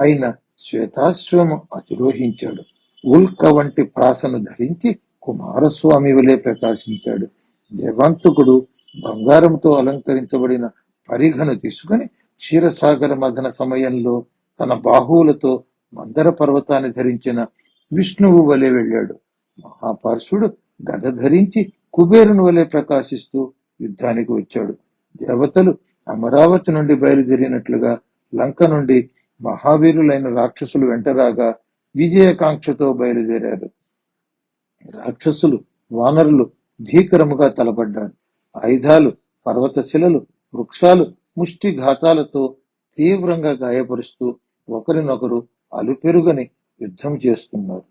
అయిన శ్వేతాశ్వము అధిరోహించాడు. ఉల్క వంటి ప్రాసను ధరించి కుమారస్వామి వలె ప్రకాశించాడు. దేవాంతకుడు బంగారంతో అలంకరించబడిన పరిఘను తీసుకుని క్షీరసాగర మథన సమయంలో తన బాహువులతో మందర పర్వతాన్ని ధరించిన విష్ణువు వలె వెళ్ళాడు. మహాపార్శ్వుడు గద ధరించి కుబేరుని వలె ప్రకాశిస్తూ యుద్ధానికి వచ్చాడు. దేవతలు అమరావతి నుండి బయలుదేరినట్లుగా లంక నుండి మహావీరులైన రాక్షసులు వెంటరాగా విజయకాంక్షతో బయలుదేరారు. రాక్షసులు వానరులు భీకరముగా తలపడ్డారు. ఆయుధాలు, పర్వత శిలలు, వృక్షాలు ముష్టిఘాతాలతో తీవ్రంగా గాయపరుస్తూ ఒకరినొకరు అలుపెరుగని యుద్ధం చేస్తున్నారు.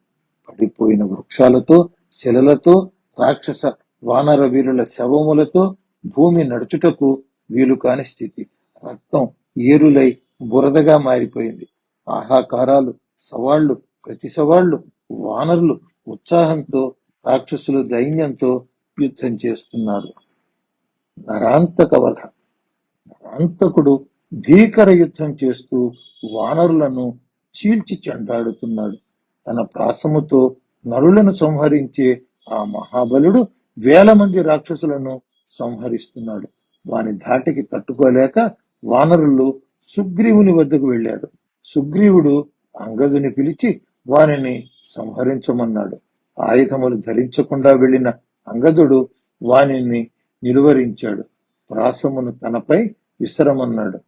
పడిపోయిన వృక్షాలతో, శిలలతో, రాక్షస వానర వీరుల శవములతో భూమి నడుచుటకు వీలు కాని స్థితి. రక్తం ఏరులై బురదగా మారిపోయింది. ఆహాకారాలు, సవాళ్లు, ప్రతి సవాళ్లు. వానరులు ఉత్సాహంతో, రాక్షసులు దైన్యంతో యుద్ధం చేస్తున్నారు. నరాంతక వధ. నరాంతకుడు భీకర యుద్ధం చేస్తూ వానరులను చీల్చి చెండాడుతున్నాడు. తన ప్రాసముతో నరులను సంహరించే ఆ మహాబలుడు వేల మంది రాక్షసులను సంహరిస్తున్నాడు. వాని ధాటికి తట్టుకోలేక వానరులు సుగ్రీవుని వద్దకు వెళ్లారు. సుగ్రీవుడు అంగదుని పిలిచి వానిని సంహరించమన్నాడు. ఆయుధములు ధరించకుండా వెళ్లిన అంగదుడు వానిని నిలువరించాడు. ప్రాసమును తనపై విసరమన్నాడు.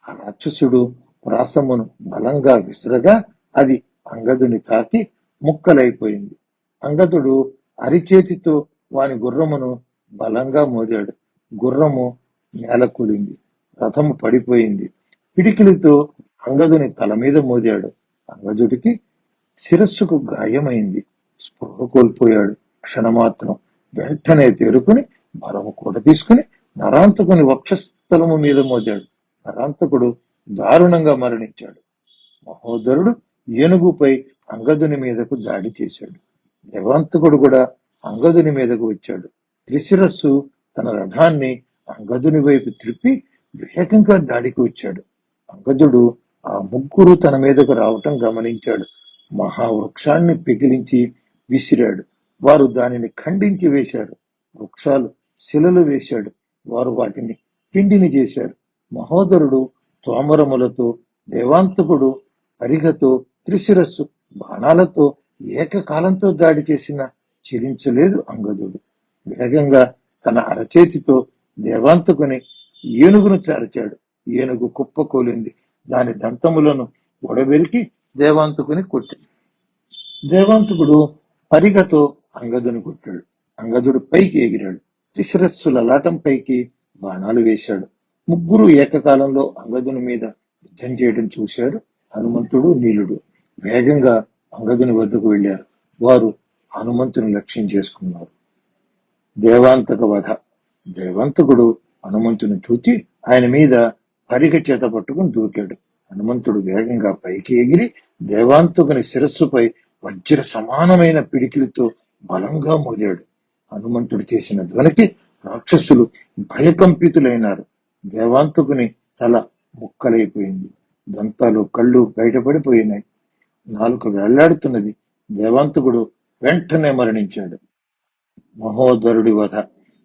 ఆ రాక్షసుడు ప్రాసమును బలంగా విసరగా అది అంగదుని తాకి ముక్కలైపోయింది. అంగదుడు అరిచేతితో వాని గుర్రమును బలంగా మోదాడు. గుర్రము నేలకూలింది. రథము పడిపోయింది. పిడికిలితో అంగదుని తల మీద మోదాడు. అంగదుడికి శిరస్సుకు గాయమైంది. స్పృహ కోల్పోయాడు. క్షణమాత్రం. వెంటనే తేరుకుని బలము కూడా తీసుకుని నరాంతకుని వక్షస్థలము మీద మోదాడు. నరాంతకుడు దారుణంగా మరణించాడు. మహోదరుడు ఏనుగుపై అంగదుని మీదకు దాడి చేశాడు. దేవాంతకుడు కూడా అంగదుని మీదకు వచ్చాడు. త్రిశిరస్సు తన రథాన్ని అంగదుని వైపు త్రిప్పి వేగంగా దాడికి వచ్చాడు. అంగదుడు ఆ ముగ్గురు తన మీదకు రావటం గమనించాడు. మహావృక్షాన్ని పిగిలించి విసిరాడు. వారు దానిని ఖండించి వేశారు. వృక్షాలు శిలలు వేశాడు. వారు వాటిని పిండిని చేశారు. మహోదరుడు తోమరములతో, దేవాంతకుడు పరిగతో, త్రిశిరస్సు బాణాలతో ఏకకాలంతో దాడి చేసిన చిరించలేదు అంగదుడు. వేగంగా తన అరచేతితో దేవాంతకుని ఏనుగును చార్చాడు. ఏనుగు కుప్పకూలింది. దాని దంతములను ఒడబెరికి దేవాంతకుని కొట్టింది. దేవాంతకుడు పరిగతో అంగదుని కొట్టాడు. అంగదుడు పైకి ఎగిరాడు. త్రిశిరస్సు లలాటం పైకి బాణాలు వేశాడు. ముగ్గురు ఏకకాలంలో అంగదుని మీద యుద్ధం చేయడం చూశారు హనుమంతుడు, నీలుడు. వేగంగా అంగదుని వద్దకు వెళ్లారు. వారు హనుమంతుని లక్ష్యం చేసుకున్నారు. దేవాంతక వధ. దేవాంతకుడు హనుమంతుని చూచి ఆయన మీద పరిగ చేత పట్టుకుని దూకాడు. హనుమంతుడు వేగంగా పైకి ఎగిరి దేవాంతకుని శిరస్సుపై వజ్ర సమానమైన పిడికిలితో బలంగా మోదాడు. హనుమంతుడు చేసిన ధ్వనికి రాక్షసులు భయకంపితులైనారు. దేవాంతకుని తల ముక్కలైపోయింది. దంతాలు, కళ్ళు బయటపడిపోయినాయి. నాలుక వేళ్లాడుతున్నది. దేవాంతకుడు వెంటనే మరణించాడు. మహోదరుడి వధ.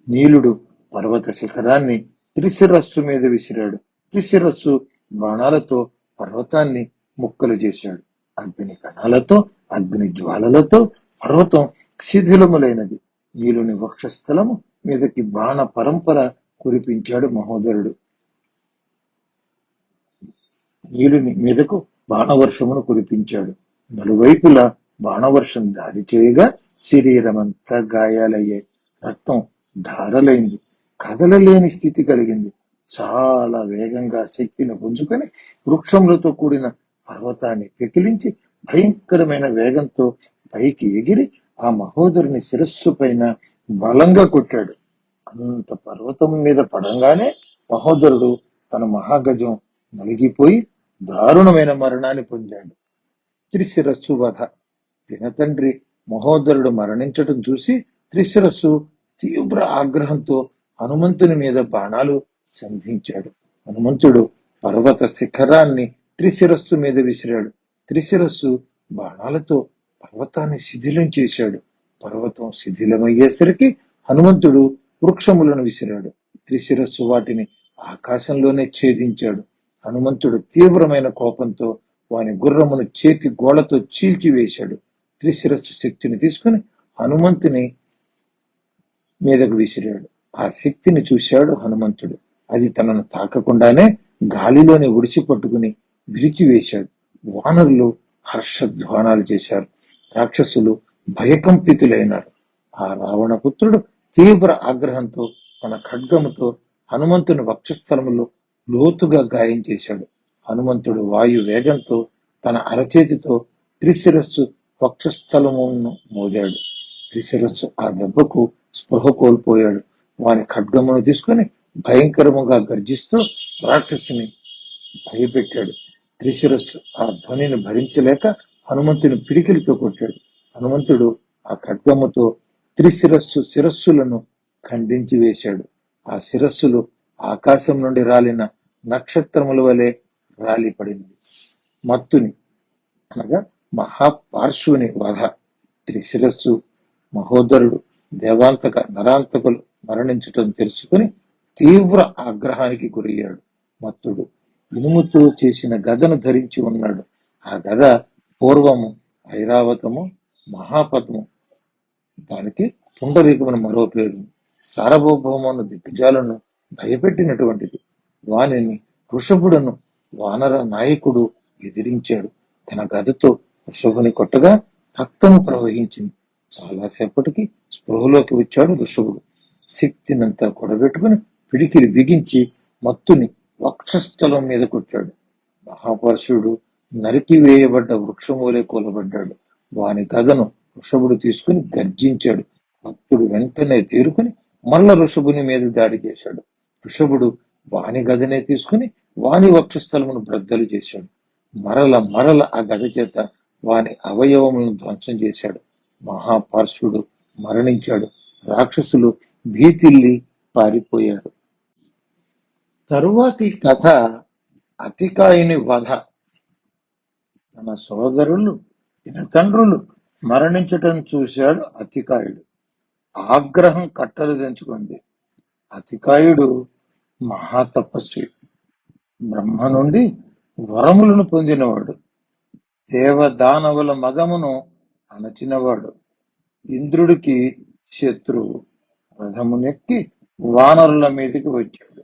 నీలుడు పర్వత శిఖరాన్ని త్రిశిరస్సు మీద విసిరాడు. త్రిశిరస్సు బాణాలతో పర్వతాన్ని ముక్కలు చేశాడు. అగ్ని కణాలతో, అగ్ని జ్వాలలతో పర్వతం శిథిలములైనది. నీలుని వక్షస్థలము మీదకి బాణ పరంపర కురిపించాడు మహోదరుడు. నీలుని మీదకు బాణవర్షమును కురిపించాడు. నలువైపులా బాణవర్షం దాడి చేయగా శరీరమంతా గాయాలయ్యాయి. రక్తం ధారలైంది. కదలలేని స్థితి కలిగింది. చాలా వేగంగా శక్తిని పుంజుకొని వృక్షములతో కూడిన పర్వతాన్ని పెకిలించి భయంకరమైన వేగంతో పైకి ఎగిరి ఆ మహోదరుని శిరస్సు పైన బలంగా కొట్టాడు. అంత పర్వతం మీద పడంగానే మహోదరుడు తన మహాగజం నలిగిపోయి దారుణమైన మరణాన్ని పొందాడు. త్రిశిరస్సు వధ. పినతండ్రి మహోదరుడు మరణించటం చూసి త్రిశిరస్సు తీవ్ర ఆగ్రహంతో హనుమంతుని మీద బాణాలు సంధించాడు. హనుమంతుడు పర్వత శిఖరాన్ని త్రిశిరస్సు మీద విసిరాడు. త్రిశిరస్సు బాణాలతో పర్వతాన్ని శిథిలం చేశాడు. పర్వతం శిథిలమయ్యేసరికి హనుమంతుడు వృక్షములను విసిరాడు. త్రిశిరస్సు వాటిని ఆకాశంలోనే ఛేదించాడు. హనుమంతుడు తీవ్రమైన కోపంతో వాని గుర్రమును చేతి గోళ్లతో చీల్చివేశాడు. త్రిశిరస్సు శక్తిని తీసుకుని హనుమంతుని మీదకు విసిరాడు. ఆ శక్తిని చూశాడు హనుమంతుడు. అది తనను తాకకుండానే గాలిలోనే ఒడిసి పట్టుకుని విరిచివేశాడు. వానరులు హర్షధ్వానాలు చేశారు. రాక్షసులు భయకంపితులైనారు. ఆ రావణపుత్రుడు తీవ్ర ఆగ్రహంతో తన ఖడ్గముతో హనుమంతుని వక్షస్థలములో లోతుగా గాయం చేశాడు. హనుమంతుడు వాయు వేగంతో తన అరచేతితో త్రిశిరస్సు వక్షస్థలమును మోదాడు. త్రిశిరస్సు ఆ దెబ్బకు స్పృహ కోల్పోయాడు. వాని ఖడ్గమును తీసుకుని భయంకరముగా గర్జిస్తూ రాక్షసుని భయపెట్టాడు. త్రిశిరస్సు ఆ ధ్వనిని భరించలేక హనుమంతుని పిడికిలితో కొట్టాడు. హనుమంతుడు ఆ ఖడ్గముతో త్రిశిరస్సు శిరస్సులను ఖండించి వేశాడు. ఆ శిరస్సులు ఆకాశం నుండి రాలిన నక్షత్రముల వలె రాలిపడింది. మత్తుని అనగా మహాపార్శ్వుని వధ. త్రిశిరస్సు మహోదరుడు దేవాంతక నరాంతకులు మరణించటం తెలుసుకుని తీవ్ర ఆగ్రహానికి గురయ్యాడు. మత్తుడు ఇనుముతో చేసిన గదను ధరించి ఉన్నాడు. ఆ గద పూర్వము ఐరావతము, మహాపద్ము, దానికి పుండరీకమును మరో పేరు. సారభౌమను దిగ్గజాలను భయపెట్టినటువంటిది. వానిని వృషభుడను వానర నాయకుడు ఎదిరించాడు. తన గదతో వృషభుని కొట్టగా రక్తము ప్రవహించింది. చాలాసేపటికి స్పృహలోకి వచ్చాడు వృషభుడు. శక్తినంతా కూడబెట్టుకుని పిడికిలి బిగించి మత్తుని వక్షస్థలం మీద కొట్టాడు. మహాపరుషుడు నరికివేయబడ్డ వృక్షమూలే కూలబడ్డాడు. వాని గదను వృషభుడు తీసుకుని గర్జించాడు. భక్తుడు వెంటనే తేరుకుని మరల వృషభుని మీద దాడి చేశాడు. వృషభుడు వాని గదనే తీసుకుని వాని వక్షస్థలమును బ్రద్దలు చేశాడు. మరల ఆ గద చేత వాని అవయవములను ధ్వంసం చేశాడు. మహాపార్శ్వుడు మరణించాడు. రాక్షసులు భీతిల్లి పారిపోయారు. తరువాతి కథ అతికాయుని వధ. తన సోదరులు పినతండ్రులు మరణించటం చూశాడు అతికాయుడు. ఆగ్రహం కట్టలు తెంచుకుంది. అతికాయుడు మహాతపస్వి. బ్రహ్మ నుండి వరములను పొందినవాడు. దేవదానవుల మదమును అణచినవాడు. ఇంద్రుడికి శత్రువు. రథమునెక్కి వానరుల మీదకి వచ్చాడు.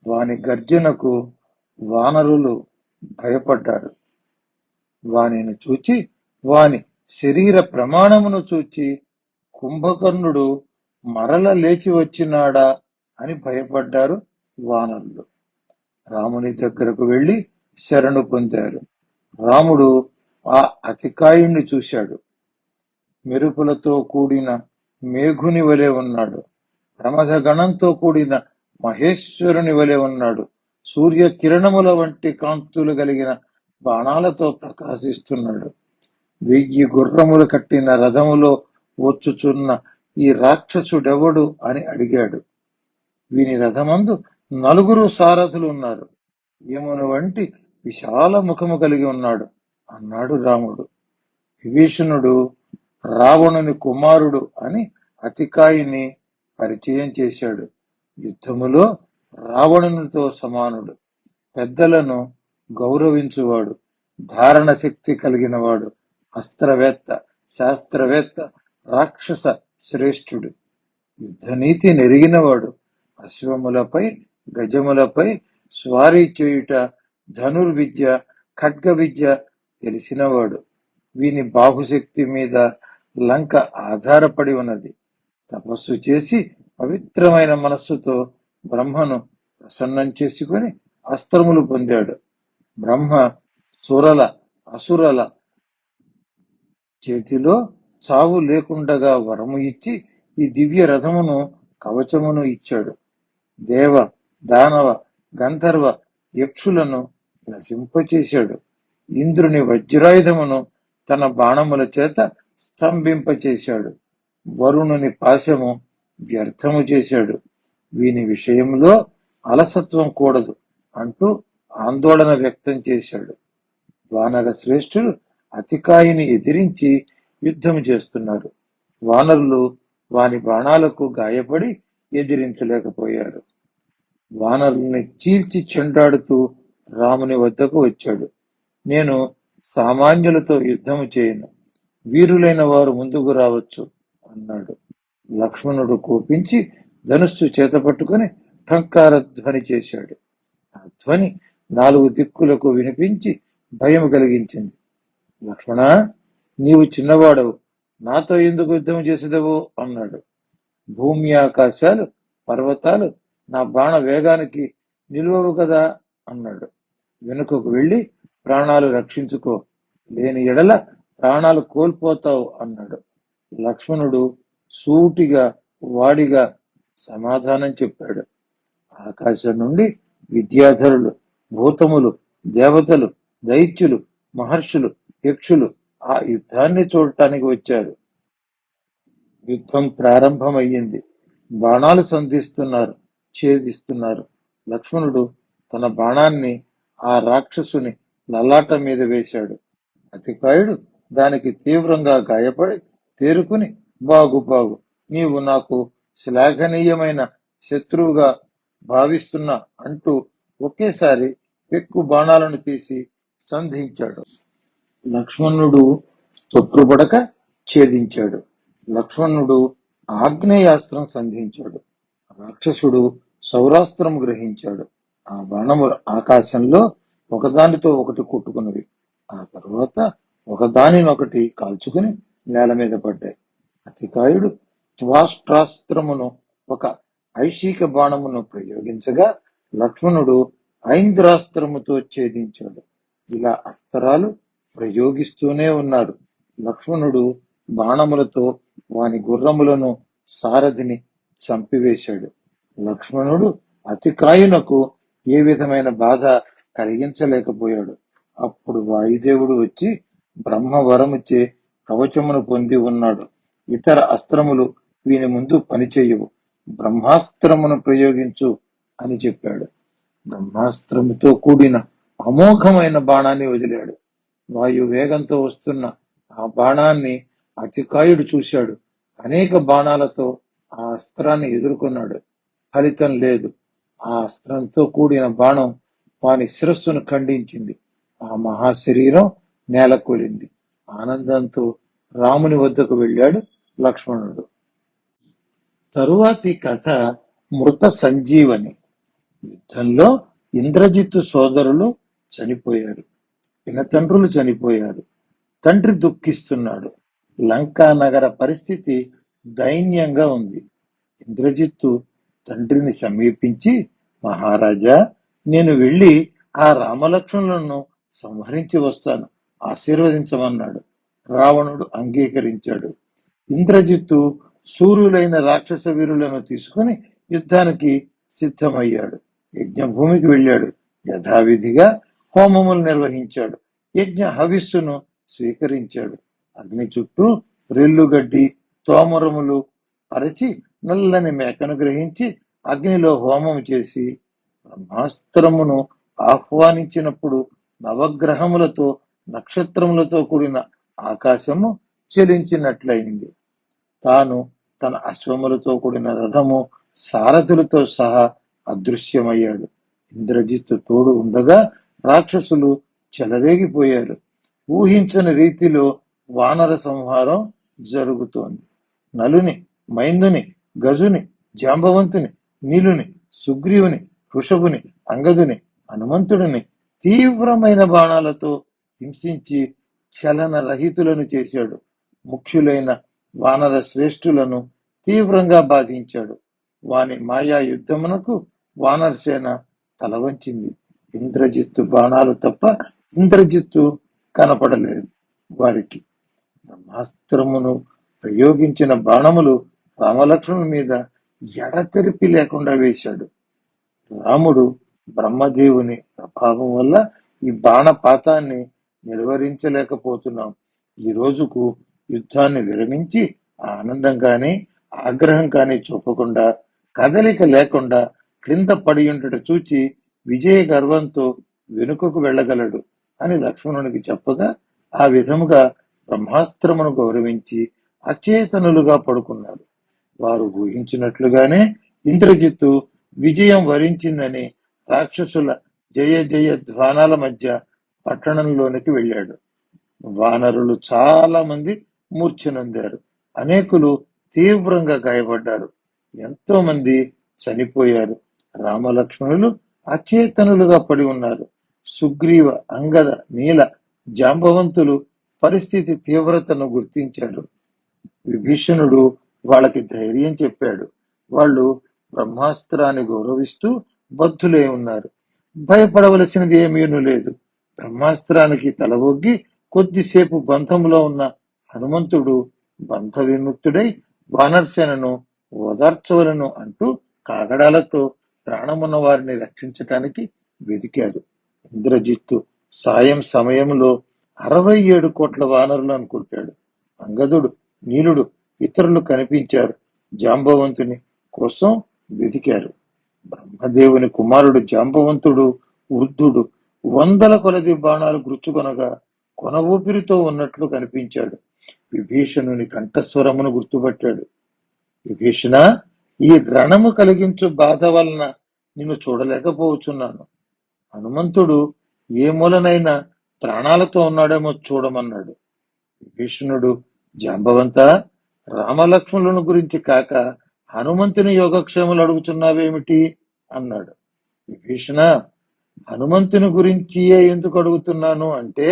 వాని గర్జనకు వానరులు భయపడ్డారు. వానిని చూచి వాని శరీర ప్రమాణమును చూచి కుంభకర్ణుడు మరల లేచి వచ్చినాడా అని భయపడ్డారు వానరులు. రాముని దగ్గరకు వెళ్లి శరణు పొందారు. రాముడు ఆ అతికాయుణ్ణి చూశాడు. మెరుపులతో కూడిన మేఘుని వలె ఉన్నాడు. ప్రమథ గణంతో కూడిన మహేశ్వరుని వలె ఉన్నాడు. సూర్య కిరణముల వంటి కాంతులు కలిగిన బాణాలతో ప్రకాశిస్తున్నాడు. 1000 గుర్రములు కట్టిన రథములో వచ్చుచున్న ఈ రాక్షసుడెవడు అని అడిగాడు. వీని రథమందు 4 సారథులు ఉన్నారు. యమును వంటి విశాల ముఖము కలిగి ఉన్నాడు అన్నాడు రాముడు. విభీషణుడు రావణుని కుమారుడు అని అతికాయుని పరిచయం చేశాడు. యుద్ధములో రావణునితో సమానుడు. పెద్దలను గౌరవించువాడు. ధారణ శక్తి కలిగినవాడు. అస్త్రవేత్త, శాస్త్రవేత్త, రాక్షస శ్రేష్ఠుడు. యుద్ధనీతి నెరిగినవాడు. అశ్వములపై, గజములపై స్వారీ చేయుట, ధనుర్విద్య, ఖడ్గ విద్య తెలిసినవాడు. వీని బాహుశక్తి మీద లంక ఆధారపడి ఉన్నది. తపస్సు చేసి పవిత్రమైన మనస్సుతో బ్రహ్మను ప్రసన్నం చేసుకుని అస్త్రములు పొందాడు. బ్రహ్మ సురల అసురల చేతిలో చావు లేకుండగా వరము ఇచ్చి ఈ దివ్య రథమును కవచమును ఇచ్చాడు. దేవ, దానవ, గంధర్వ, యక్షులను నశింపచేశాడు. ఇంద్రుని వజ్రాయుధమును తన బాణముల చేత స్తంభింపచేశాడు. వరుణుని పాశము వ్యర్థము చేశాడు. వీని విషయంలో అలసత్వం కూడదు అంటూ ఆందోళన వ్యక్తం చేశాడు. వానర శ్రేష్ఠులు అతికాయిని ఎదిరించి యుద్ధం చేస్తున్నారు. వానరులు వాని బాణాలకు గాయపడి ఎదిరించలేకపోయారు. వానరుల్ని చీల్చి చెండాడుతూ రాముని వద్దకు వచ్చాడు. నేను సామాన్యులతో యుద్ధము చేయను, వీరులైన వారు ముందుకు రావచ్చు అన్నాడు. లక్ష్మణుడు కోపించి ధనుస్సు చేతపట్టుకుని ఠంకార ధ్వని చేశాడు. ఆ ధ్వని 4 దిక్కులకు వినిపించి భయం కలిగించింది. లక్ష్మణ, నీవు చిన్నవాడవు, నాతో ఎందుకు యుద్ధం చేసేదవు అన్నాడు. భూమి ఆకాశాలు పర్వతాలు నా బాణ వేగానికి నిలువవు కదా అన్నాడు. వెనుకకు వెళ్ళి ప్రాణాలు రక్షించుకో, లేని ఎడల ప్రాణాలు కోల్పోతావు అన్నాడు. లక్ష్మణుడు సూటిగా వాడిగా సమాధానం చెప్పాడు. ఆకాశం నుండి విద్యాధరులు, భూతములు, దేవతలు, దైత్యులు, మహర్షులు, యక్షులు ఆ యుద్ధాన్ని చూడటానికి వచ్చారు. యుద్ధం ప్రారంభమయ్యింది. బాణాలు సంధిస్తున్నారు, ఛేదిస్తున్నారు. లక్ష్మణుడు తన బాణాన్ని ఆ రాక్షసుని లలాట మీద వేశాడు. అతికాయుడు దానికి తీవ్రంగా గాయపడి తేరుకుని, బాగు బాగు, నీవు నాకు శ్లాఘనీయమైన శత్రువుగా భావిస్తున్నా అంటూ ఒకేసారి పెక్కు బాణాలను తీసి సంధించాడు. లక్ష్మణుడు తొట్టుపడక ఛేదించాడు. లక్ష్మణుడు ఆగ్నేయాస్త్రం సంధించాడు. రాక్షసుడు సౌరాస్త్రం గ్రహించాడు. ఆ బాణములు ఆకాశంలో ఒకదానితో ఒకటి కొట్టుకున్నవి. ఆ తరువాత ఒకదానినొకటి కాల్చుకుని నేల మీద పడ్డాయి. అతికాయుడు త్వాష్ట్రాస్త్రమును, ఒక ఐశిక బాణమును ప్రయోగించగా లక్ష్మణుడు ఐంద్రాస్త్రముతో ఛేదించాడు. ఇలా అస్త్రాలు ప్రయోగిస్తూనే ఉన్నారు. లక్ష్మణుడు బాణములతో వాని గుర్రములను, సారథిని చంపివేశాడు. లక్ష్మణుడు అతికాయునకు ఏ విధమైన బాధ కలిగించలేకపోయాడు. అప్పుడు వాయుదేవుడు వచ్చి బ్రహ్మవరముచే కవచమును పొంది ఉన్నాడు. ఇతర అస్త్రములు వీని ముందు పనిచేయవు, బ్రహ్మాస్త్రమును ప్రయోగించు అని చెప్పాడు. బ్రహ్మాస్త్రముతో కూడిన అమోఘమైన బాణాన్ని వదిలాడు. వాయు వేగంతో వస్తున్న ఆ బాణాన్ని అతికాయుడు చూశాడు. అనేక బాణాలతో ఆ అస్త్రాన్ని ఎదుర్కొన్నాడు. ఫలితం లేదు. ఆ అస్త్రంతో కూడిన బాణం వాని శిరస్సును ఖండించింది. ఆ మహాశరీరం నేలకూలింది. ఆనందంతో రాముని వద్దకు వెళ్ళాడు లక్ష్మణుడు. తరువాతి కథ మృత సంజీవని. యుద్ధంలో ఇంద్రజిత్తు సోదరులు చనిపోయారు. పినతండ్రులు చనిపోయారు. తండ్రి దుఃఖిస్తున్నాడు. లంకా నగర పరిస్థితి దైన్యంగా ఉంది. ఇంద్రజిత్తు తండ్రిని సమీపించి, మహారాజా, నేను వెళ్ళి ఆ రామలక్ష్మణులను సంహరించి వస్తాను, ఆశీర్వదించమన్నాడు. రావణుడు అంగీకరించాడు. ఇంద్రజిత్తు సూర్యులైన రాక్షస వీరులను తీసుకుని యుద్ధానికి సిద్ధమయ్యాడు. యజ్ఞభూమికి వెళ్ళాడు. యథావిధిగా హోమములు నిర్వహించాడు. యజ్ఞ హవిస్సును స్వీకరించాడు. అగ్ని చుట్టూ రెల్లుగడ్డి, తోమరములు పరిచి నల్లని మేకను గ్రహించి అగ్నిలో హోమం చేసి బ్రహ్మాస్త్రమును ఆహ్వానించినప్పుడు నవగ్రహములతో, నక్షత్రములతో కూడిన ఆకాశము చెలించినట్లయింది. తాను తన అశ్వములతో కూడిన రథము, సారథులతో సహా అదృశ్యమయ్యాడు. ఇంద్రజిత్తు తోడు ఉండగా రాక్షసులు చెలరేగిపోయారు. ఊహించని రీతిలో వానర సంహారం జరుగుతోంది. నలుని, మైందుని, గజుని, జాంబవంతుని, నీలుని, సుగ్రీవుని, వృషభుని, అంగదుని, హనుమంతుడిని తీవ్రమైన బాణాలతో హింసించి చలన రహితులను చేశాడు. ముఖ్యులైన వానర శ్రేష్ఠులను తీవ్రంగా బాధించాడు. వాని మాయా యుద్ధమునకు వానరసేన తలవంచింది. ఇంద్రజిత్తు బాణాలు తప్ప ఇంద్రజిత్తు కనపడలేదు వారికి. బ్రహ్మాస్త్రమును ప్రయోగించిన బాణములు రామలక్ష్మణుల మీద ఎడతెరిపి లేకుండా వేశాడు. రాముడు బ్రహ్మదేవుని ప్రభావం వల్ల ఈ బాణపాతాన్ని నిర్వహించలేకపోతున్నాం. ఈ రోజుకు యుద్ధాన్ని విరమించి ఆనందం కానీ ఆగ్రహం కానీ చూపకుండా, కదలిక లేకుండా క్రింద పడి ఉండుట చూచి విజయ గర్వంతో వెనుకకు వెళ్ళగలడు అని లక్ష్మణునికి చెప్పగా, ఆ విధముగా బ్రహ్మాస్త్రమును గౌరవించి అచేతనులుగా పడుకున్నారు. వారు ఊహించినట్లుగానే ఇంద్రజిత్తు విజయం వరించిందని రాక్షసుల జయ జయ ధ్వానాల మధ్య పట్టణంలోనికి వెళ్ళాడు. వానరులు చాలా మంది మూర్ఛనొందారు. అనేకులు తీవ్రంగా గాయపడ్డారు. ఎంతో మంది చనిపోయారు. రామలక్ష్మణులు అచేతనులుగా పడి ఉన్నారు. సుగ్రీవ, అంగద, నీల, జాంబవంతులు పరిస్థితి తీవ్రతను గుర్తించారు. విభీషణుడు వాళ్ళకి ధైర్యం చెప్పాడు. వాళ్ళు బ్రహ్మాస్త్రాన్ని గౌరవిస్తూ బద్ధులే ఉన్నారు. భయపడవలసినది ఏమీనూ లేదు. బ్రహ్మాస్త్రానికి తలవొగ్గి కొద్దిసేపు బంధంలో ఉన్న హనుమంతుడు బంధ విముక్తుడై వానరసేనను ఓదార్చవలను అంటూ కాగడాలతో ప్రాణమున్న వారిని రక్షించటానికి వెదికారు. ఇంద్రజిత్తు సాయం సమయంలో 67 కోట్ల వానరులను కొట్టాడు. అంగదుడు, నీలుడు, ఇతరులు కనిపించారు. జాంబవంతుని కోసం వెదికారు. బ్రహ్మదేవుని కుమారుడు జాంబవంతుడు వృద్ధుడు వందల కొలది బాణాలు గుర్చుకొనగా కొన ఊపిరితో ఉన్నట్లు కనిపించాడు. విభీషణుని కంఠస్వరమును గుర్తుపట్టాడు. విభీషణ, ఈ రణము కలిగించు బాధ వలన నిన్ను చూడలేకపోవచ్చున్నాను. హనుమంతుడు ఏ మూలనైనా ప్రాణాలతో ఉన్నాడేమో చూడమన్నాడు. విభీషణుడు, జాంబవంత, రామలక్ష్మణులను గురించి కాక హనుమంతుని యోగక్షేమాలు అడుగుతున్నావేమిటి అన్నాడు. విభీషణ, హనుమంతుని గురించి ఎందుకు అడుగుతున్నాను అంటే,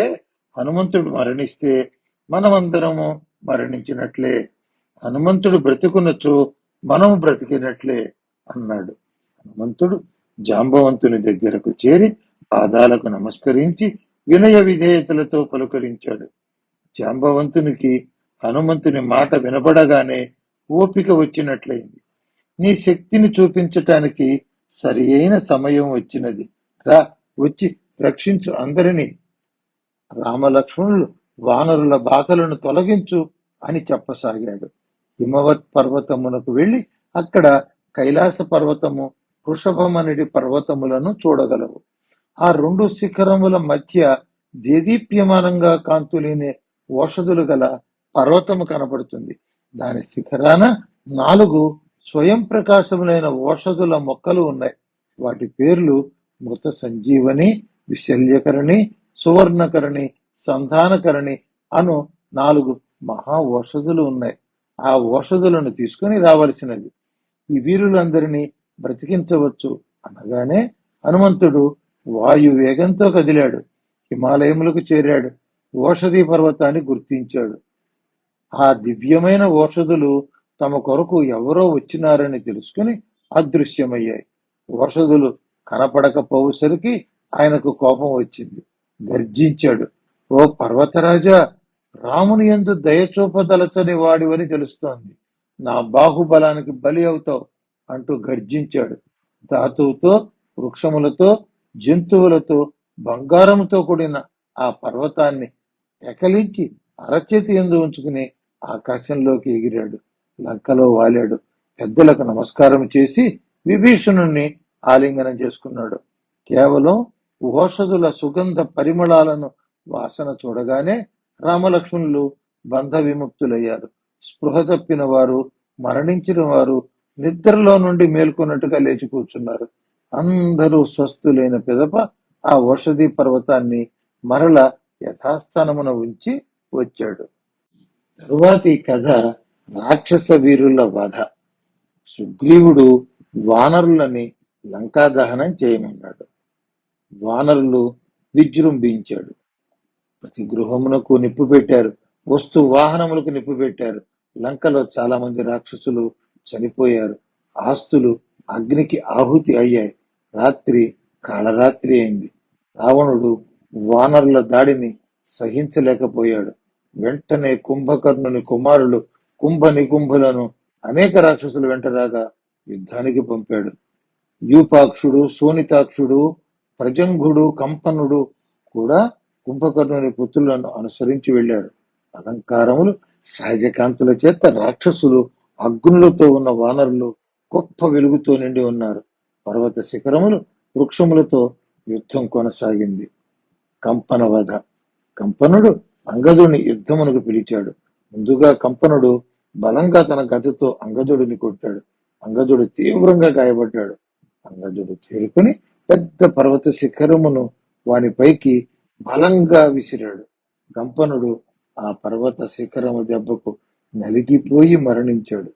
హనుమంతుడు మరణిస్తే మనమందరము మరణించినట్లే, హనుమంతుడు బ్రతికున్నచో మనము బ్రతికినట్లే అన్నాడు. హనుమంతుడు జాంబవంతుని దగ్గరకు చేరి పాదాలకు నమస్కరించి వినయ విధేయతలతో పలుకరించాడు. జాంబవంతునికి హనుమంతుని మాట వినపడగానే ఓపిక వచ్చినట్లయింది. నీ శక్తిని చూపించటానికి సరి అయిన సమయం వచ్చినది. రా, వచ్చి రక్షించు అందరినీ. రామలక్ష్మణులు వానరుల బాధలను తొలగించు అని చెప్పసాగాడు. హిమవత్ పర్వతమునకు వెళ్లి అక్కడ కైలాస పర్వతము, వృషభమనిడి పర్వతములను చూడగలవు. ఆ 2 శిఖరముల మధ్య దేదీప్యమానంగా కాంతులేని ఓషధులు గల పర్వతము కనపడుతుంది. దాని శిఖరాన 4 స్వయం ప్రకాశములైన ఓషధుల మొక్కలు ఉన్నాయి. వాటి పేర్లు మృత సంజీవని, విశల్యకరణి, సువర్ణకరణి, సంధానకరణి అను 4 మహా ఓషధులు ఉన్నాయి. ఆ ఓషధులను తీసుకుని రావలసినది. ఈ వీరులందరినీ బ్రతికించవచ్చు అనగానే హనుమంతుడు వాయు వేగంతో కదిలాడు. హిమాలయములకు చేరాడు. ఓషధి పర్వతాన్ని గుర్తించాడు. ఆ దివ్యమైన ఓషధులు తమ కొరకు ఎవరో వచ్చినారని తెలుసుకుని అదృశ్యమయ్యాయి. ఓషధులు కనపడకపోయేసరికి ఆయనకు కోపం వచ్చింది. గర్జించాడు. ఓ పర్వతరాజా, రాముని యందు దయచూపదలచని వాడివని తెలుస్తోంది. నా బాహుబలానికి బలి అవుతావు అంటూ గర్జించాడు. ధాతువుతో, వృక్షములతో, జంతువులతో, బంగారముతో కూడిన ఆ పర్వతాన్ని ఎకలించి అరచేతి యందు ఉంచుకుని ఆకాశంలోకి ఎగిరాడు. లంకలో వాలాడు. పెద్దలకు నమస్కారం చేసి విభీషణుణ్ణి ఆలింగనం చేసుకున్నాడు. కేవలం ఓషధుల సుగంధ పరిమళాలను వాసన చూడగానే రామలక్ష్మణులు బంధ విముక్తులయ్యారు. స్పృహ తప్పిన వారు, మరణించిన వారు నిద్రలో నుండి మేల్కొన్నట్టుగా లేచి కూర్చున్నారు. అందరూ స్వస్థులైన పిదప ఆ ఓషధి పర్వతాన్ని మరల యథాస్థానమున ఉంచి వచ్చాడు. తరువాతి కథ రాక్షస వీరుల వధ. సుగ్రీవుడు వానరులని లంకా దహనం చేయమన్నాడు. వానరులు విజృంభించాడు. ప్రతి గృహమునకు నిప్పు పెట్టారు. వస్తు వాహనములకు నిప్పు పెట్టారు. లంకలో చాలా మంది రాక్షసులు చనిపోయారు. ఆస్తులు అగ్నికి ఆహుతి అయ్యాయి. రాత్రి కాళరాత్రి అయింది. రావణుడు వానరుల దాడిని సహించలేకపోయాడు. వెంటనే కుంభకర్ణుని కుమారులు కుంభ నికుంభులను అనేక రాక్షసులు వెంటరాగా యుద్ధానికి పంపాడు. యూపాక్షుడు, శోణితాక్షుడు, ప్రజంగుడు, కంపనుడు కూడా కుంభకర్ణుని పుత్రులను అనుసరించి వెళ్లారు. అలంకారములు, సహజ కాంతుల చేత రాక్షసులు, అగ్నులతో ఉన్న వానరులు గొప్ప వెలుగుతో నిండి ఉన్నారు. పర్వత శిఖరములు, వృక్షములతో యుద్ధం కొనసాగింది. కంపన వధ. కంపనుడు అంగదుని యుద్ధమునకు పిలిచాడు. ముందుగా కంపనుడు బలంగా తన గదతో అంగదుడిని కొట్టాడు. అంగదుడు తీవ్రంగా గాయపడ్డాడు. అంగదుడు తేరుకొని పెద్ద పర్వత శిఖరమును వానిపైకి బలంగా విసిరాడు. కంపనుడు ఆ పర్వత శిఖరము దెబ్బకు నలిగిపోయి మరణించాడు.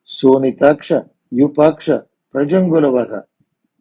శోణితాక్ష, యూపాక్ష, ప్రజంగుల వధ.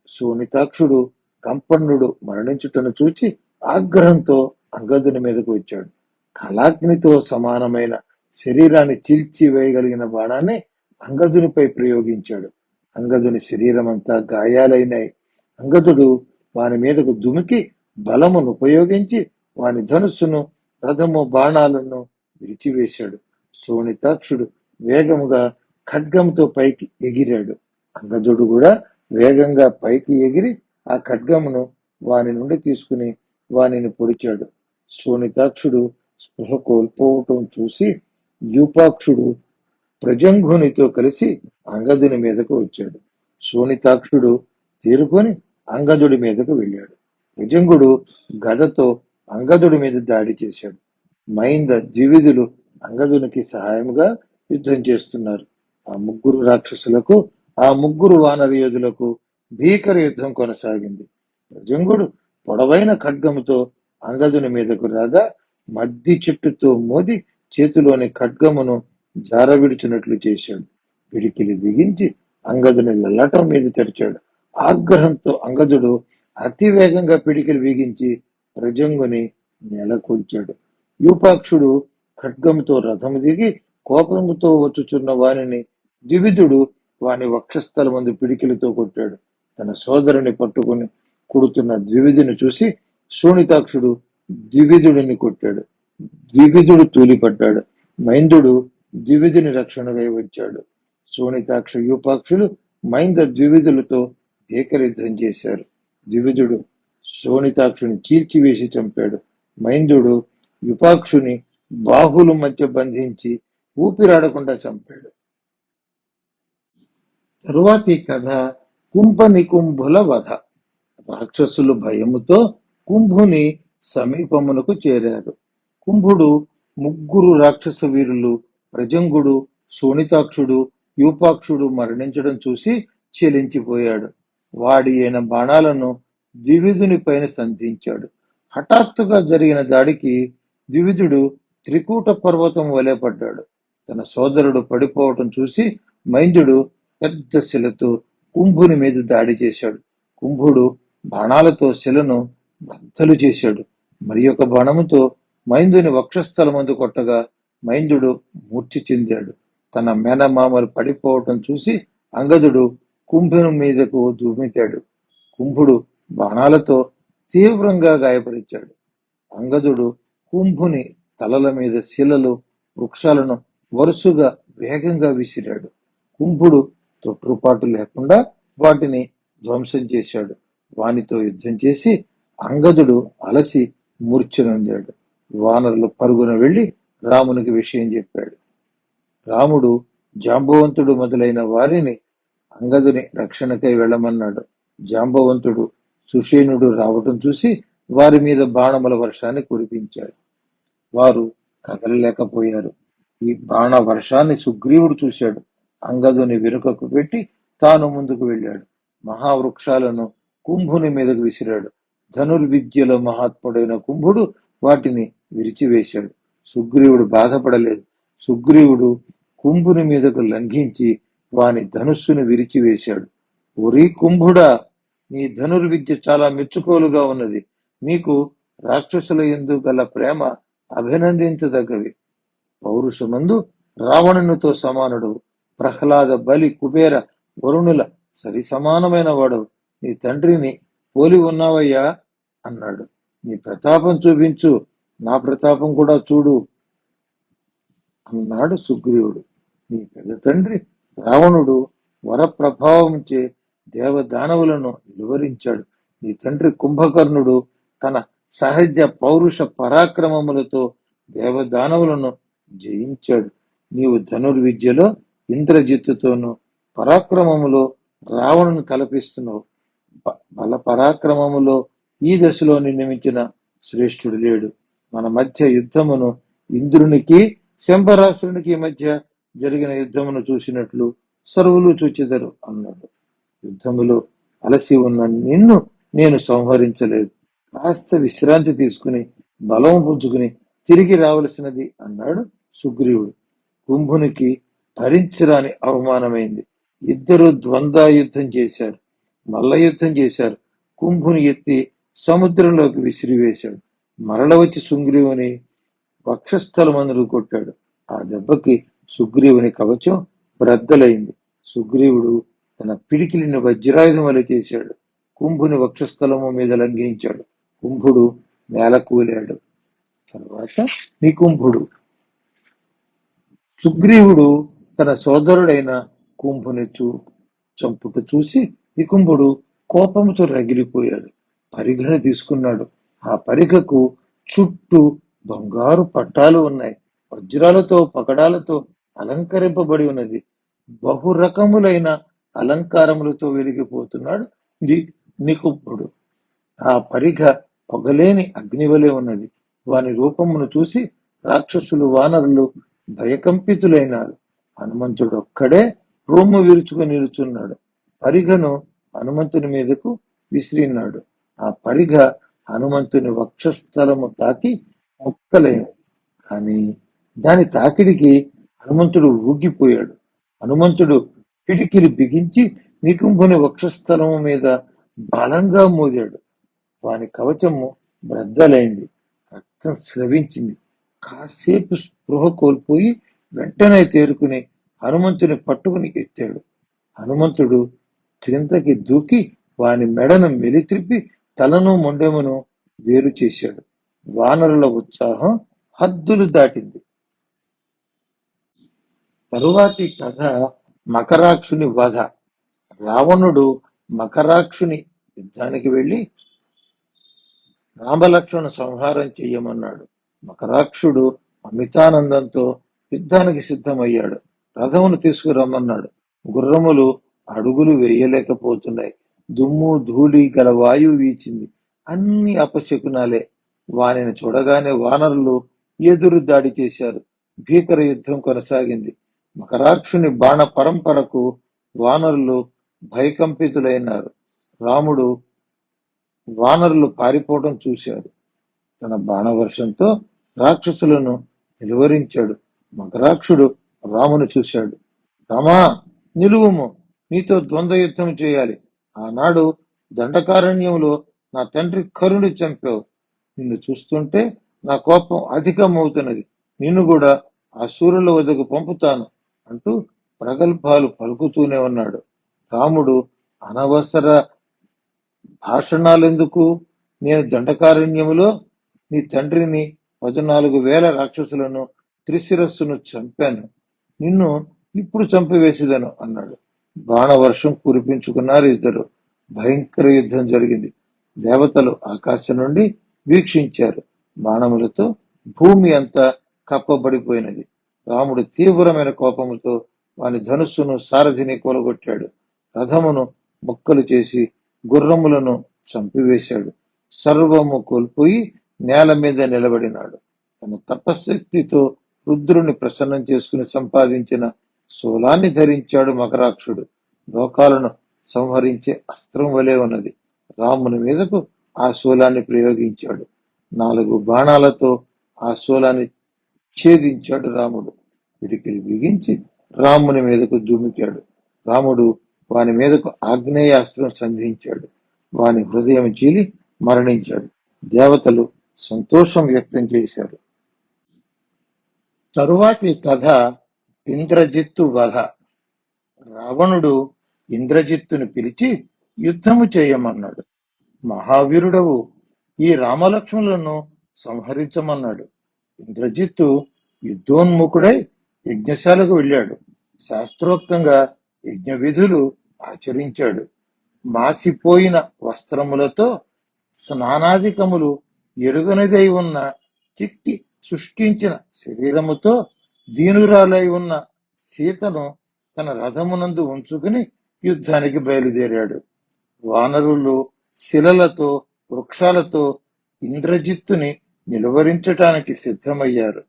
శోణితాక్షుడు కంపన్నుడు మరణించుటను చూచి ఆగ్రహంతో అంగదుని మీదకు వచ్చాడు. కళాగ్నితో సమానమైన శరీరాన్ని చీల్చివేయగలిగిన బాణాన్ని అంగదునిపై ప్రయోగించాడు. అంగదుని శరీరమంతా గాయాలైనాయి. అంగదుడు వాని మీదకు దుమికి బలమును ఉపయోగించి వాని ధనుస్సును, రథము, బాణాలను విరిచివేశాడు. శోణితాక్షుడు వేగముగా ఖడ్గంతో పైకి ఎగిరాడు. అంగదుడు కూడా వేగంగా పైకి ఎగిరి ఆ ఖడ్గమును వాని నుండి తీసుకుని వానిని పొడిచాడు. శోణితాక్షుడు స్పృహ కోల్పోవటం చూసి యూపాక్షుడు ప్రజంఘునితో కలిసి అంగదుని మీదకు వచ్చాడు. శోణితాక్షుడు తేరుకొని అంగదుడి మీదకు వెళ్ళాడు. ప్రజంగుడు గదతో అంగదుడి మీద దాడి చేశాడు. మైంద ద్వివిధులు అంగదునికి సహాయముగా యుద్ధం చేస్తున్నారు. ఆ ముగ్గురు రాక్షసులకు, ఆ ముగ్గురు వానర యోధులకు భీకర యుద్ధం కొనసాగింది. ప్రజంగుడు పొడవైన ఖడ్గముతో అంగదుని మీదకు రాగా మద్ది చెట్టుతో మోది చేతిలోని ఖడ్గమును జారవిడుచున్నట్లు చేశాడు. పిడికిలి బిగించి అంగదుని లలాటం మీద తెరిచాడు. ఆగ్రహంతో అంగదుడు అతి వేగంగా పిడికిలి బిగించి ప్రజంగుని నెలకొల్చాడు. యూపాక్షుడు ఖడ్గముతో రథము దిగి కోపముతో వచ్చుచున్న వానిని ద్వివిధుడు వాని వక్షస్థల ముందు పిడికిలితో కొట్టాడు. తన సోదరుని పట్టుకుని కొడుతున్న ద్వివిధుని చూసి శోణితాక్షుడు ద్వివిధుడిని కొట్టాడు. ద్వివిధుడు తూలిపడ్డాడు. మైందుడు ద్వివిధుని రక్షణగా వచ్చాడు. శోణితాక్ష, యూపాక్షులు మైంద ద్వివిధులతో ఏకయుద్ధం చేశారు. ద్వివిధుడు శోణితాక్షుని చీల్చివేసి చంపాడు. మైందుడు యూపాక్షుని బాహుల మధ్య బంధించి ఊపిరాడకుండా చంపాడు. తరువాతి కథ కుంభనికుంభుల వధ. రాక్షసులు భయముతో కుంభుని సమీపమునకు చేరారు. కుంభుడు ముగ్గురు రాక్షస వీరులు ప్రజంగుడు, శోణితాక్షుడు, యూపాక్షుడు మరణించడం చూసి చెలించిపోయాడు. వాడి అయిన బాణాలను ద్వివిధుని పైన సంధించాడు. హఠాత్తుగా జరిగిన దాడికి ద్వివిధుడు త్రికూట పర్వతం వలె పడ్డాడు. తన సోదరుడు పడిపోవటం చూసి మైందుడు పెద్ద శిలతో కుంభుని మీద దాడి చేశాడు. కుంభుడు బాణాలతో శిలను బద్దలు చేశాడు. మరి ఒక బాణముతో మైందుని వక్షస్థలమందు కొట్టగా మైందుడు మూర్ఛ చెందాడు. తన మేనమామలు పడిపోవటం చూసి అంగదుడు కుంభుని మీదకు దుమికాడు. కుంభుడు బాణాలతో తీవ్రంగా గాయపరిచాడు. అంగదుడు కుంభుని తలల మీద శిలలు, వృక్షాలను వరుసగా వేగంగా విసిరాడు. కుంభుడు తొట్టుపాటు లేకుండా వాటిని ధ్వంసం చేశాడు. వానితో యుద్ధం చేసి అంగదుడు అలసి మూర్ఛనొందాడు. వానరులు పరుగున వెళ్లి రామునికి విషయం చెప్పాడు. రాముడు జాంబవంతుడు మొదలైన వారిని అంగదుని రక్షణకై వెళ్ళమన్నాడు. జాంబవంతుడు, సుషేనుడు రావటం చూసి వారి మీద బాణముల వర్షాన్ని కురిపించాడు. వారు కదలలేకపోయారు. ఈ బాణ వర్షాన్ని సుగ్రీవుడు చూశాడు. అంగదుని వెనుకకు పెట్టి తాను ముందుకు వెళ్ళాడు. మహావృక్షాలను కుంభుని మీదకు విసిరాడు. ధనుర్విద్యలో మహాత్ముడైన కుంభుడు వాటిని విరిచివేశాడు. సుగ్రీవుడు బాధపడలేదు. సుగ్రీవుడు కుంభుని మీదకు లంఘించి వాని ధనుస్సును విరిచివేశాడు. ఒరి కుంభుడా, నీ ధనుర్విద్య చాలా మెచ్చుకోలుగా ఉన్నది. నీకు రాక్షసుల యందు గల ప్రేమ అభినందించదగ్గవి. పౌరుషమందు రావణునితో సమానుడు. ప్రహ్లాద, బలి, కుబేర, వరుణుల సరి సమానమైన వాడవు. నీ తండ్రిని పోలి ఉన్నావయ్యా అన్నాడు. నీ ప్రతాపం చూపించు, నా ప్రతాపం కూడా చూడు అన్నాడు సుగ్రీవుడు. నీ పెద్ద తండ్రి రావణుడు వరప్రభావంచే దేవదానవులను నిలువరించాడు. నీ తండ్రి కుంభకర్ణుడు తన సహజ పౌరుష పరాక్రమములతో దేవదానవులను జయించాడు. నీవు ధనుర్విద్యలో ఇంద్రజిత్తుతోనూ, పరాక్రమములో రావణుని తలపిస్తున్నావు. బల పరాక్రమములో ఈ దశలో నియమించిన శ్రేష్ఠుడు లేడు. మన మధ్య యుద్ధమును ఇంద్రునికి శంబరాసురునికి మధ్య జరిగిన యుద్ధమును చూసినట్లు సర్వులు చూచెదరు అన్నాడు. యుద్ధములో అలసి ఉన్న నిన్ను నేను సంహరించలేదు. కాస్త విశ్రాంతి తీసుకుని బలం పుంజుకుని తిరిగి రావలసినది అన్నాడు సుగ్రీవుడు. కుంభునికి భరించరాని అవమానమైంది. ఇద్దరు ద్వంద్వాయుద్ధం చేశారు, మల్ల యుద్ధం చేశారు. కుంభుని ఎత్తి సముద్రంలోకి విసిరివేశాడు. మరల వచ్చి సుగ్రీవుని వక్షస్థలమందులు కొట్టాడు. ఆ దెబ్బకి సుగ్రీవుని కవచం బ్రద్దలైంది. సుగ్రీవుడు తన పిడికిలిని వజ్రాయుధం వలె చేశాడు. కుంభుని వక్షస్థలము మీద లంఘించాడు. కుంభుడు నేల కూలాడు. తర్వాత నికుంభుడు. సుగ్రీవుడు తన సోదరుడైన కుంభుని చంపుట చూసి నికుంభుడు కోపంతో రగిలిపోయాడు. పరిఘను తీసుకున్నాడు. ఆ పరిఘకు చుట్టూ బంగారు పట్టాలు ఉన్నాయి. వజ్రాలతో పకడాలతో అలంకరింపబడి ఉన్నది. బహురకములైన అలంకారములతో వెలిగిపోతున్నాడు నికుంభుడు. ఆ పరిఘ పొగలేని అగ్నివలే ఉన్నది. వాని రూపమును చూసి రాక్షసులు వానరులు భయకంపితులైనారు. హనుమంతుడొక్కడే రొమ్ము విరుచుకుని నిలుచున్నాడు. పరిఘను హనుమంతుని మీదకు విసిరినాడు. ఆ పరిఘ హనుమంతుని వక్షస్థలము తాకి ముక్కలేదు. కానీ దాని తాకిడికి హనుమంతుడు ఊగిపోయాడు. హనుమంతుడు పిడికిలి బిగించి నికుంభుని వక్షస్థలము మీద బలంగా మోదాడు. వాని కవచము బ్రద్దలైంది. రక్తం స్రవించింది. కాసేపు స్పృహ కోల్పోయి వెంటనే తేరుకుని హనుమంతుని పట్టుకుని ఎత్తాడు. హనుమంతుడు క్రిందకి దూకి వాని మెడను మెలిత్రిప్పి తలను మొండెమును వేరు చేశాడు. వానరుల ఉత్సాహం హద్దులు దాటింది. తరువాతి కథ మకరాక్షుని వధ. రావణుడు మకరాక్షుని యుద్ధానికి వెళ్లి రామలక్ష్మణ సంహారం చెయ్యమన్నాడు. మకరాక్షుడు అమితానందంతో యుద్ధానికి సిద్ధమయ్యాడు. రథమును తీసుకురమ్మన్నాడు. గుర్రములు అడుగులు వేయలేకపోతున్నాయి. దుమ్ము ధూళి గల వాయువు వీచింది. అన్ని అపశకునాలే. వానిని చూడగానే వానరులు ఎదురు దాడి చేశారు. భీకర యుద్ధం కొనసాగింది. మకరాక్షుని బాణ పరంపరకు వానరులు భయకంపితులైనారు. రాముడు వానరులు పారిపోవడం చూశాడు. తన బాణవర్షంతో రాక్షసులను నిలువరించాడు. మకరాక్షుడు రామును చూశాడు. రామా, నిలువుము, నీతో ద్వంద్వ యుద్ధం చేయాలి. ఆనాడు దండకారణ్యంలో నా తండ్రి కరుణి చంపావు. నిన్ను చూస్తుంటే నా కోపం అధికమవుతున్నది. నిన్ను కూడా ఆ సూర్యుల వద్దకు పంపుతాను అంటూ ప్రగల్భాలు పలుకుతూనే ఉన్నాడు. రాముడు అనవసర భాషణాలెందుకు? నేను దండకారణ్యములో నీ తండ్రిని 14,000 రాక్షసులను త్రిశిరస్సును చంపాను. నిన్ను ఇప్పుడు చంపివేసేదను అన్నాడు. బాణవర్షం కురిపించుకున్నారు ఇద్దరు. భయంకర యుద్ధం జరిగింది. దేవతలు ఆకాశం నుండి వీక్షించారు. బాణములతో భూమి అంతా కప్పబడిపోయినది. రాముడు తీవ్రమైన కోపముతో వాని ధనుస్సును సారథిని కూలగొట్టాడు. రథమును ముక్కలు చేసి గుర్రములను చంపివేశాడు. సర్వము కోల్పోయి నేల మీద నిలబడినాడు. తన తపశక్తితో రుద్రుని ప్రసన్నం చేసుకుని సంపాదించిన శూలాన్ని ధరించాడు మకరాక్షుడు. లోకాలను సంహరించే అస్త్రం వలె ఉన్నది. రాముని మీదకు ఆ శూలాన్ని ప్రయోగించాడు. 4 బాణాలతో ఆ శూలాన్ని ఛేదించాడు రాముడు. పిడికిలి బిగించి రాముని మీదకు దుమికాడు. రాముడు వాని మీదకు ఆగ్నేయాస్త్రం సంధించాడు. వాని హృదయం చీలి మరణించాడు. దేవతలు సంతోషం వ్యక్తం చేశారు. తరువాతి కథ ఇంద్రజిత్తు వధ. రావణుడు ఇంద్రజిత్తును పిలిచి యుద్ధము చేయమన్నాడు. మహావీరుడవు, ఈ రామలక్ష్మణులను సంహరించమన్నాడు. ఇంద్రజిత్తు యుద్ధోన్ముఖుడై యజ్ఞశాలకు వెళ్ళాడు. శాస్త్రోక్తంగా యజ్ఞ విధులు ఆచరించాడు. మాసిపోయిన వస్త్రములతో స్నానాధికములు ఎరుగనిదై ఉన్న చిట్టి సృష్టించిన శరీరముతో దీనురాలై ఉన్న సీతను తన రథమునందు ఉంచుకుని యుద్ధానికి బయలుదేరాడు. వానరులు శిలలతో వృక్షాలతో ఇంద్రజిత్తుని నిలువరించటానికి సిద్ధమయ్యారు.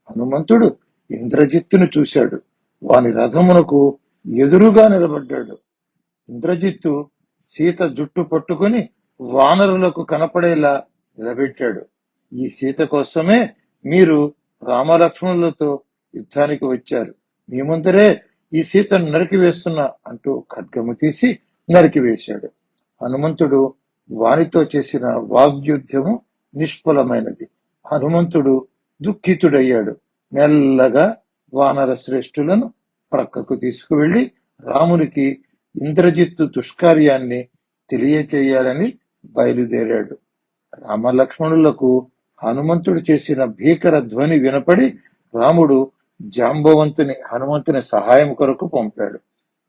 హనుమంతుడు ఇంద్రజిత్తును చూశాడు. వాని రథమునకు ఎదురుగా నిలబడ్డాడు. ఇంద్రజిత్తు సీత జుట్టు పట్టుకుని వానరులకు కనపడేలా నిలబెట్టాడు. ఈ సీత కోసమే మీరు రామలక్ష్మణులతో యుద్ధానికి వచ్చారు. మీ ముందరే ఈ సీతను నరికివేస్తున్నా అంటూ ఖడ్గము తీసి నరికివేశాడు. హనుమంతుడు వానితో చేసిన వాగ్యుద్ధము నిష్ఫలమైనది. హనుమంతుడు దుఃఖితుడయ్యాడు. మెల్లగా వానర శ్రేష్ఠులను ప్రక్కకు తీసుకువెళ్లి రామునికి ఇంద్రజిత్తు దుష్కార్యాన్ని తెలియచేయాలని బయలుదేరాడు. రామలక్ష్మణులకు హనుమంతుడు చేసిన భీకర ధ్వని వినపడి రాముడు హనుమంతుని సహాయం కొరకు పంపాడు.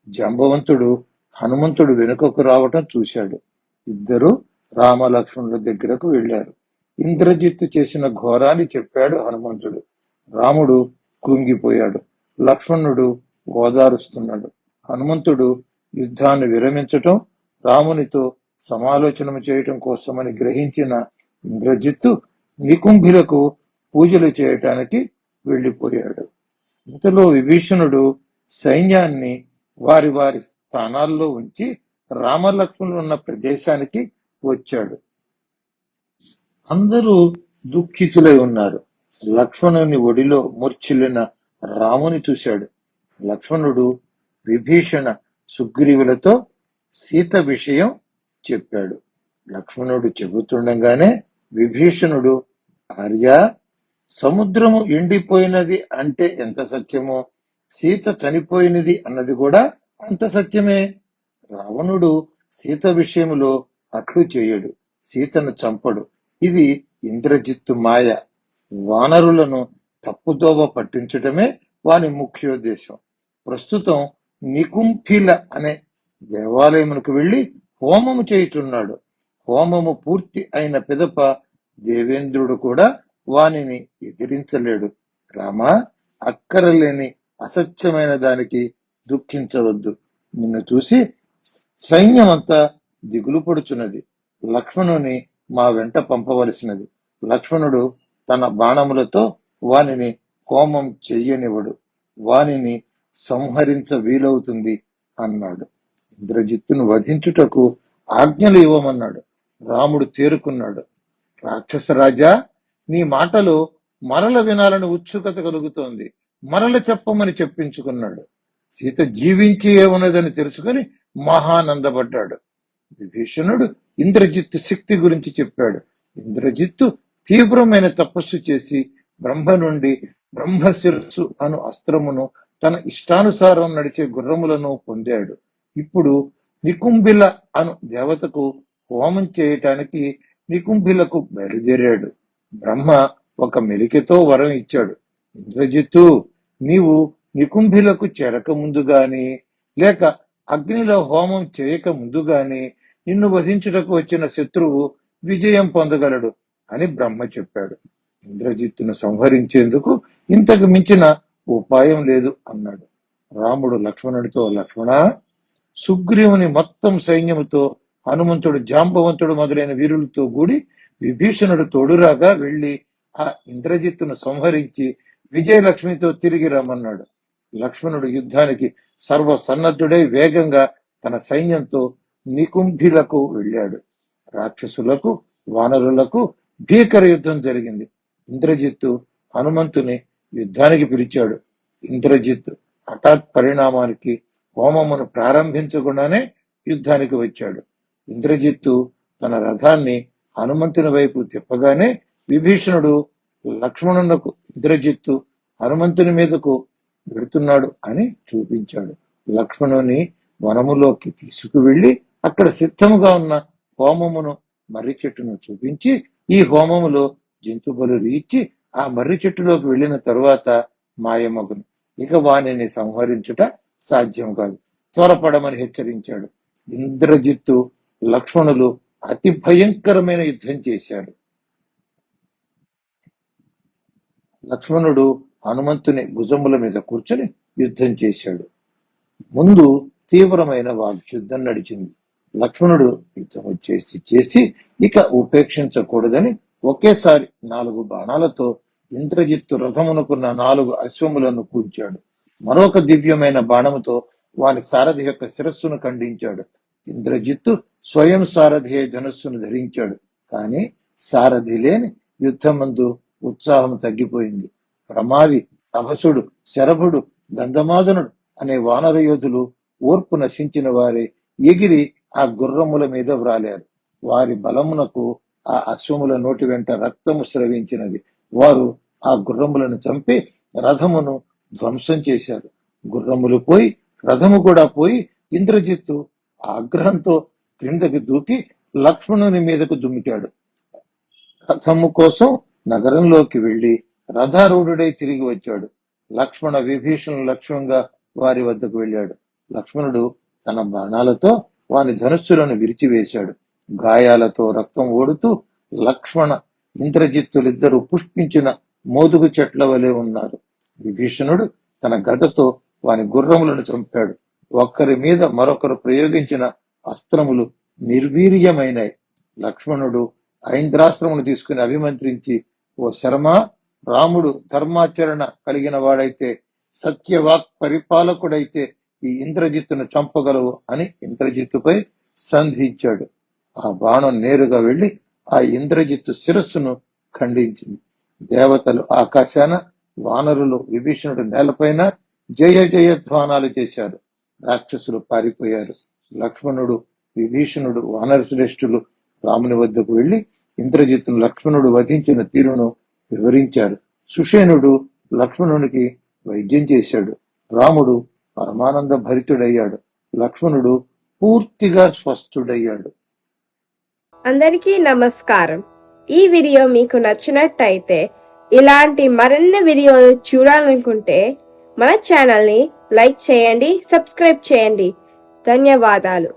జాంబవంతుడు హనుమంతుడు వెనుకకు రావటం చూశాడు. ఇద్దరు రామలక్ష్మణుల దగ్గరకు వెళ్లారు. ఇంద్రజిత్తు చేసిన ఘోరాన్ని చెప్పాడు హనుమంతుడు. రాముడు కృంగిపోయాడు. లక్ష్మణుడు ఓదారుస్తున్నాడు. హనుమంతుడు యుద్ధాన్ని విరమించటం, రామునితో సమాలోచన చేయటం కోసమని గ్రహించిన ఇంద్రజిత్తు నికుంభిలకు పూజలు చేయటానికి వెళ్లిపోయాడు. ఇంతలో విభీషణుడు సైన్యాన్ని వారి వారి స్థానాల్లో ఉంచి రామలక్ష్మణులు ఉన్న ప్రదేశానికి వచ్చాడు. అందరూ దుఃఖితులై ఉన్నారు. లక్ష్మణుని ఒడిలో మూర్ఛిల్లిన రాముని చూశాడు. లక్ష్మణుడు విభీషణ సుగ్రీవులతో సీత విషయం చెప్పాడు. లక్ష్మణుడు చెబుతుండగానే విభీషణుడు, ఆర్య, సముద్రము ఎండిపోయినది అంటే ఎంత సత్యమో సీత చనిపోయినది అన్నది కూడా అంత సత్యమే. రావణుడు సీత విషయంలో అట్లు చేయడు, సీతను చంపడు. ఇది ఇంద్రజిత్తు మాయ. వానరులను తప్పుదోవ పట్టించటమే వాని ముఖ్యోద్దేశం. ప్రస్తుతం నికుంభిల అనే దేవాలయమునకు వెళ్లి హోమము చేయుచున్నాడు. హోమము పూర్తి అయిన పిదప దేవేంద్రుడు కూడా వానిని ఎదిరించలేడు. రామా, అక్కరలేని అసత్యమైన దానికి దుఃఖించవద్దు. నిన్ను చూసి సైన్యమంతా దిగులు పడుచున్నది. లక్ష్మణుని మా వెంట పంపవలసినది. లక్ష్మణుడు తన బాణములతో వానిని హోమం చెయ్యనివ్వడు. వానిని సంహరించ వీలవుతుంది అన్నాడు. ఇంద్రజిత్తును వధించుటకు ఆజ్ఞలు ఇవ్వమన్నాడు. రాముడు తేరుకున్నాడు. రాక్షసరాజా, నీ మాటలు మరల వినాలని ఉత్సుకత కలుగుతోంది. మరల చెప్పమని చెప్పించుకున్నాడు. సీత జీవించి ఉన్నదని తెలుసుకుని మహానందపడ్డాడు. విభీషణుడు ఇంద్రజిత్తు శక్తి గురించి చెప్పాడు. ఇంద్రజిత్తు తీవ్రమైన తపస్సు చేసి బ్రహ్మ నుండి బ్రహ్మశిరస్సు అను అస్త్రమును, తన ఇష్టానుసారం నడిచే గుర్రములను పొందాడు. ఇప్పుడు నికుంభిల అను దేవతకు హోమం చేయటానికి నికుంభిలకు బయలుదేరాడు. బ్రహ్మ ఒక మెలికతో వరం ఇచ్చాడు. ఇంద్రజిత్తు, నీవు నికుంభిలకు చేరక ముందు గాని లేక అగ్నిలో హోమం చేయక ముందు గాని నిన్ను వధించుటకు వచ్చిన శత్రువు విజయం పొందగలడు అని బ్రహ్మ చెప్పాడు. ఇంద్రజిత్తును సంహరించేందుకు ఇంతకు మించిన ఉపాయం లేదు అన్నాడు. రాముడు లక్ష్మణుడితో, లక్ష్మణ, సుగ్రీవుని మొత్తం సైన్యముతో హనుమంతుడు, జాంబవంతుడు మొదలైన వీరులతో కూడి విభీషణుడు తోడురాగా వెళ్లి ఆ ఇంద్రజిత్తును సంహరించి విజయలక్ష్మితో తిరిగి రమ్మన్నాడు. లక్ష్మణుడు యుద్ధానికి సర్వసన్నద్ధుడై వేగంగా తన సైన్యంతో నికుంభిలకు వెళ్ళాడు. రాక్షసులకు, వానరులకు భీకర యుద్ధం జరిగింది. ఇంద్రజిత్తు హనుమంతుని యుద్ధానికి పిలిచాడు. ఇంద్రజిత్తు హఠాత్ పరిణామానికి హోమమును ప్రారంభించకుండానే యుద్ధానికి వచ్చాడు. ఇంద్రజిత్తు తన రథాన్ని హనుమంతుని వైపు తిప్పగానే విభీషణుడు లక్ష్మణునకు ఇంద్రజిత్తు హనుమంతుని మీదకు వెడుతున్నాడు అని చూపించాడు. లక్ష్మణుని వనములోకి తీసుకువెళ్లి అక్కడ సిద్ధముగా ఉన్న హోమమును, మర్రి చెట్టును చూపించి, ఈ హోమములో జంతు బలు ఇచ్చి ఆ మర్రి చెట్టులోకి వెళ్లిన తరువాత మాయమగును, ఇక వానిని సంహరించుట సాధ్యం కాదు, త్వరపడమని హెచ్చరించాడు. ఇంద్రజిత్తు, లక్ష్మణులు అతి భయంకరమైన యుద్ధం చేశారు. లక్ష్మణుడు హనుమంతుని భుజముల మీద కూర్చొని యుద్ధం చేశాడు. ముందు తీవ్రమైన వాగ్యుద్ధం నడిచింది. లక్ష్మణుడు యుద్ధం చేసి ఇక ఉపేక్షించకూడదని ఒకేసారి 4 బాణాలతో ఇంద్రజిత్తు రథమునకున్న 4 అశ్వములను కూల్చాడు. మరొక దివ్యమైన బాణముతో వాని సారథి యొక్క శిరస్సును ఖండించాడు. ఇంద్రజిత్తు స్వయం సారథియే ధనుస్సును ధరించాడు. కానీ సారథి లేని యుద్ధమందు ఉత్సాహం తగ్గిపోయింది. ప్రమాది, అభసుడు, శరభుడు, గంధమాదనుడు అనే వానర యోధులు ఓర్పు నశించిన వారే ఎగిరి ఆ గుర్రముల మీద వ్రాలారు. వారి బలమునకు ఆ అశ్వముల నోటి వెంట రక్తము స్రవించినది. వారు ఆ గుర్రములను చంపి రథమును ధ్వంసం చేశారు. గుర్రములు పోయి, రథము కూడా పోయి, ఇంద్రజిత్తు ఆగ్రహంతో క్రిందకి దూకి లక్ష్మణుని మీదకు దుమికాడు. రథము కోసం నగరంలోకి వెళ్లి రథారూఢుడై తిరిగి వచ్చాడు. లక్ష్మణ విభీషణుల లక్ష్యంగా వారి వద్దకు వెళ్ళాడు. లక్ష్మణుడు తన బాణాలతో వాని ధనుస్సులను విరిచివేశాడు. గాయాలతో రక్తం ఓడుతూ లక్ష్మణ ఇంద్రజిత్తులిద్దరూ పుష్పించిన మోదుగు చెట్ల వలె ఉన్నారు. విభీషణుడు తన గదతో వాని గుర్రములను చంపాడు. ఒక్కరి మీద మరొకరు ప్రయోగించిన అస్త్రములు నిర్వీర్యమైనాయి. లక్ష్మణుడు ఐంద్రాస్త్రమును తీసుకుని అభిమంత్రించి, ఓ శర్మ, రాముడు ధర్మాచరణ కలిగిన వాడైతే, సత్యవాక్ పరిపాలకుడైతే ఈ ఇంద్రజిత్తును చంపగలవు అని ఇంద్రజిత్తుపై సంధించాడు. ఆ బాణం నేరుగా వెళ్లి ఆ ఇంద్రజిత్తు శిరస్సును ఖండించింది. దేవతలు ఆకాశాన, వానరులు విభీషణుడు నేలపైన జయ జయధ్వానాలు చేశారు. రాక్షసులు పారిపోయారు. లక్ష్మణుడు, విభీషణుడు, వానర శ్రేష్ఠులు రాముని వద్దకు వెళ్లి ఇంద్రజిత్తును లక్ష్మణుడు వధించిన తీరును వివరించారు. సుషేనుడు లక్ష్మణునికి వైద్యం చేశాడు. రాముడు పరమానంద భరితుడయ్యాడు. లక్ష్మణుడు పూర్తిగా స్వస్థుడయ్యాడు. అందరికీ నమస్కారం. ఈ వీడియో మీకు నచ్చినట్టయితే, ఇలాంటి మరిన్ని వీడియోలు చూడాలనుకుంటే మన ఛానల్ని లైక్ చేయండి, సబ్స్క్రైబ్ చేయండి. ధన్యవాదాలు.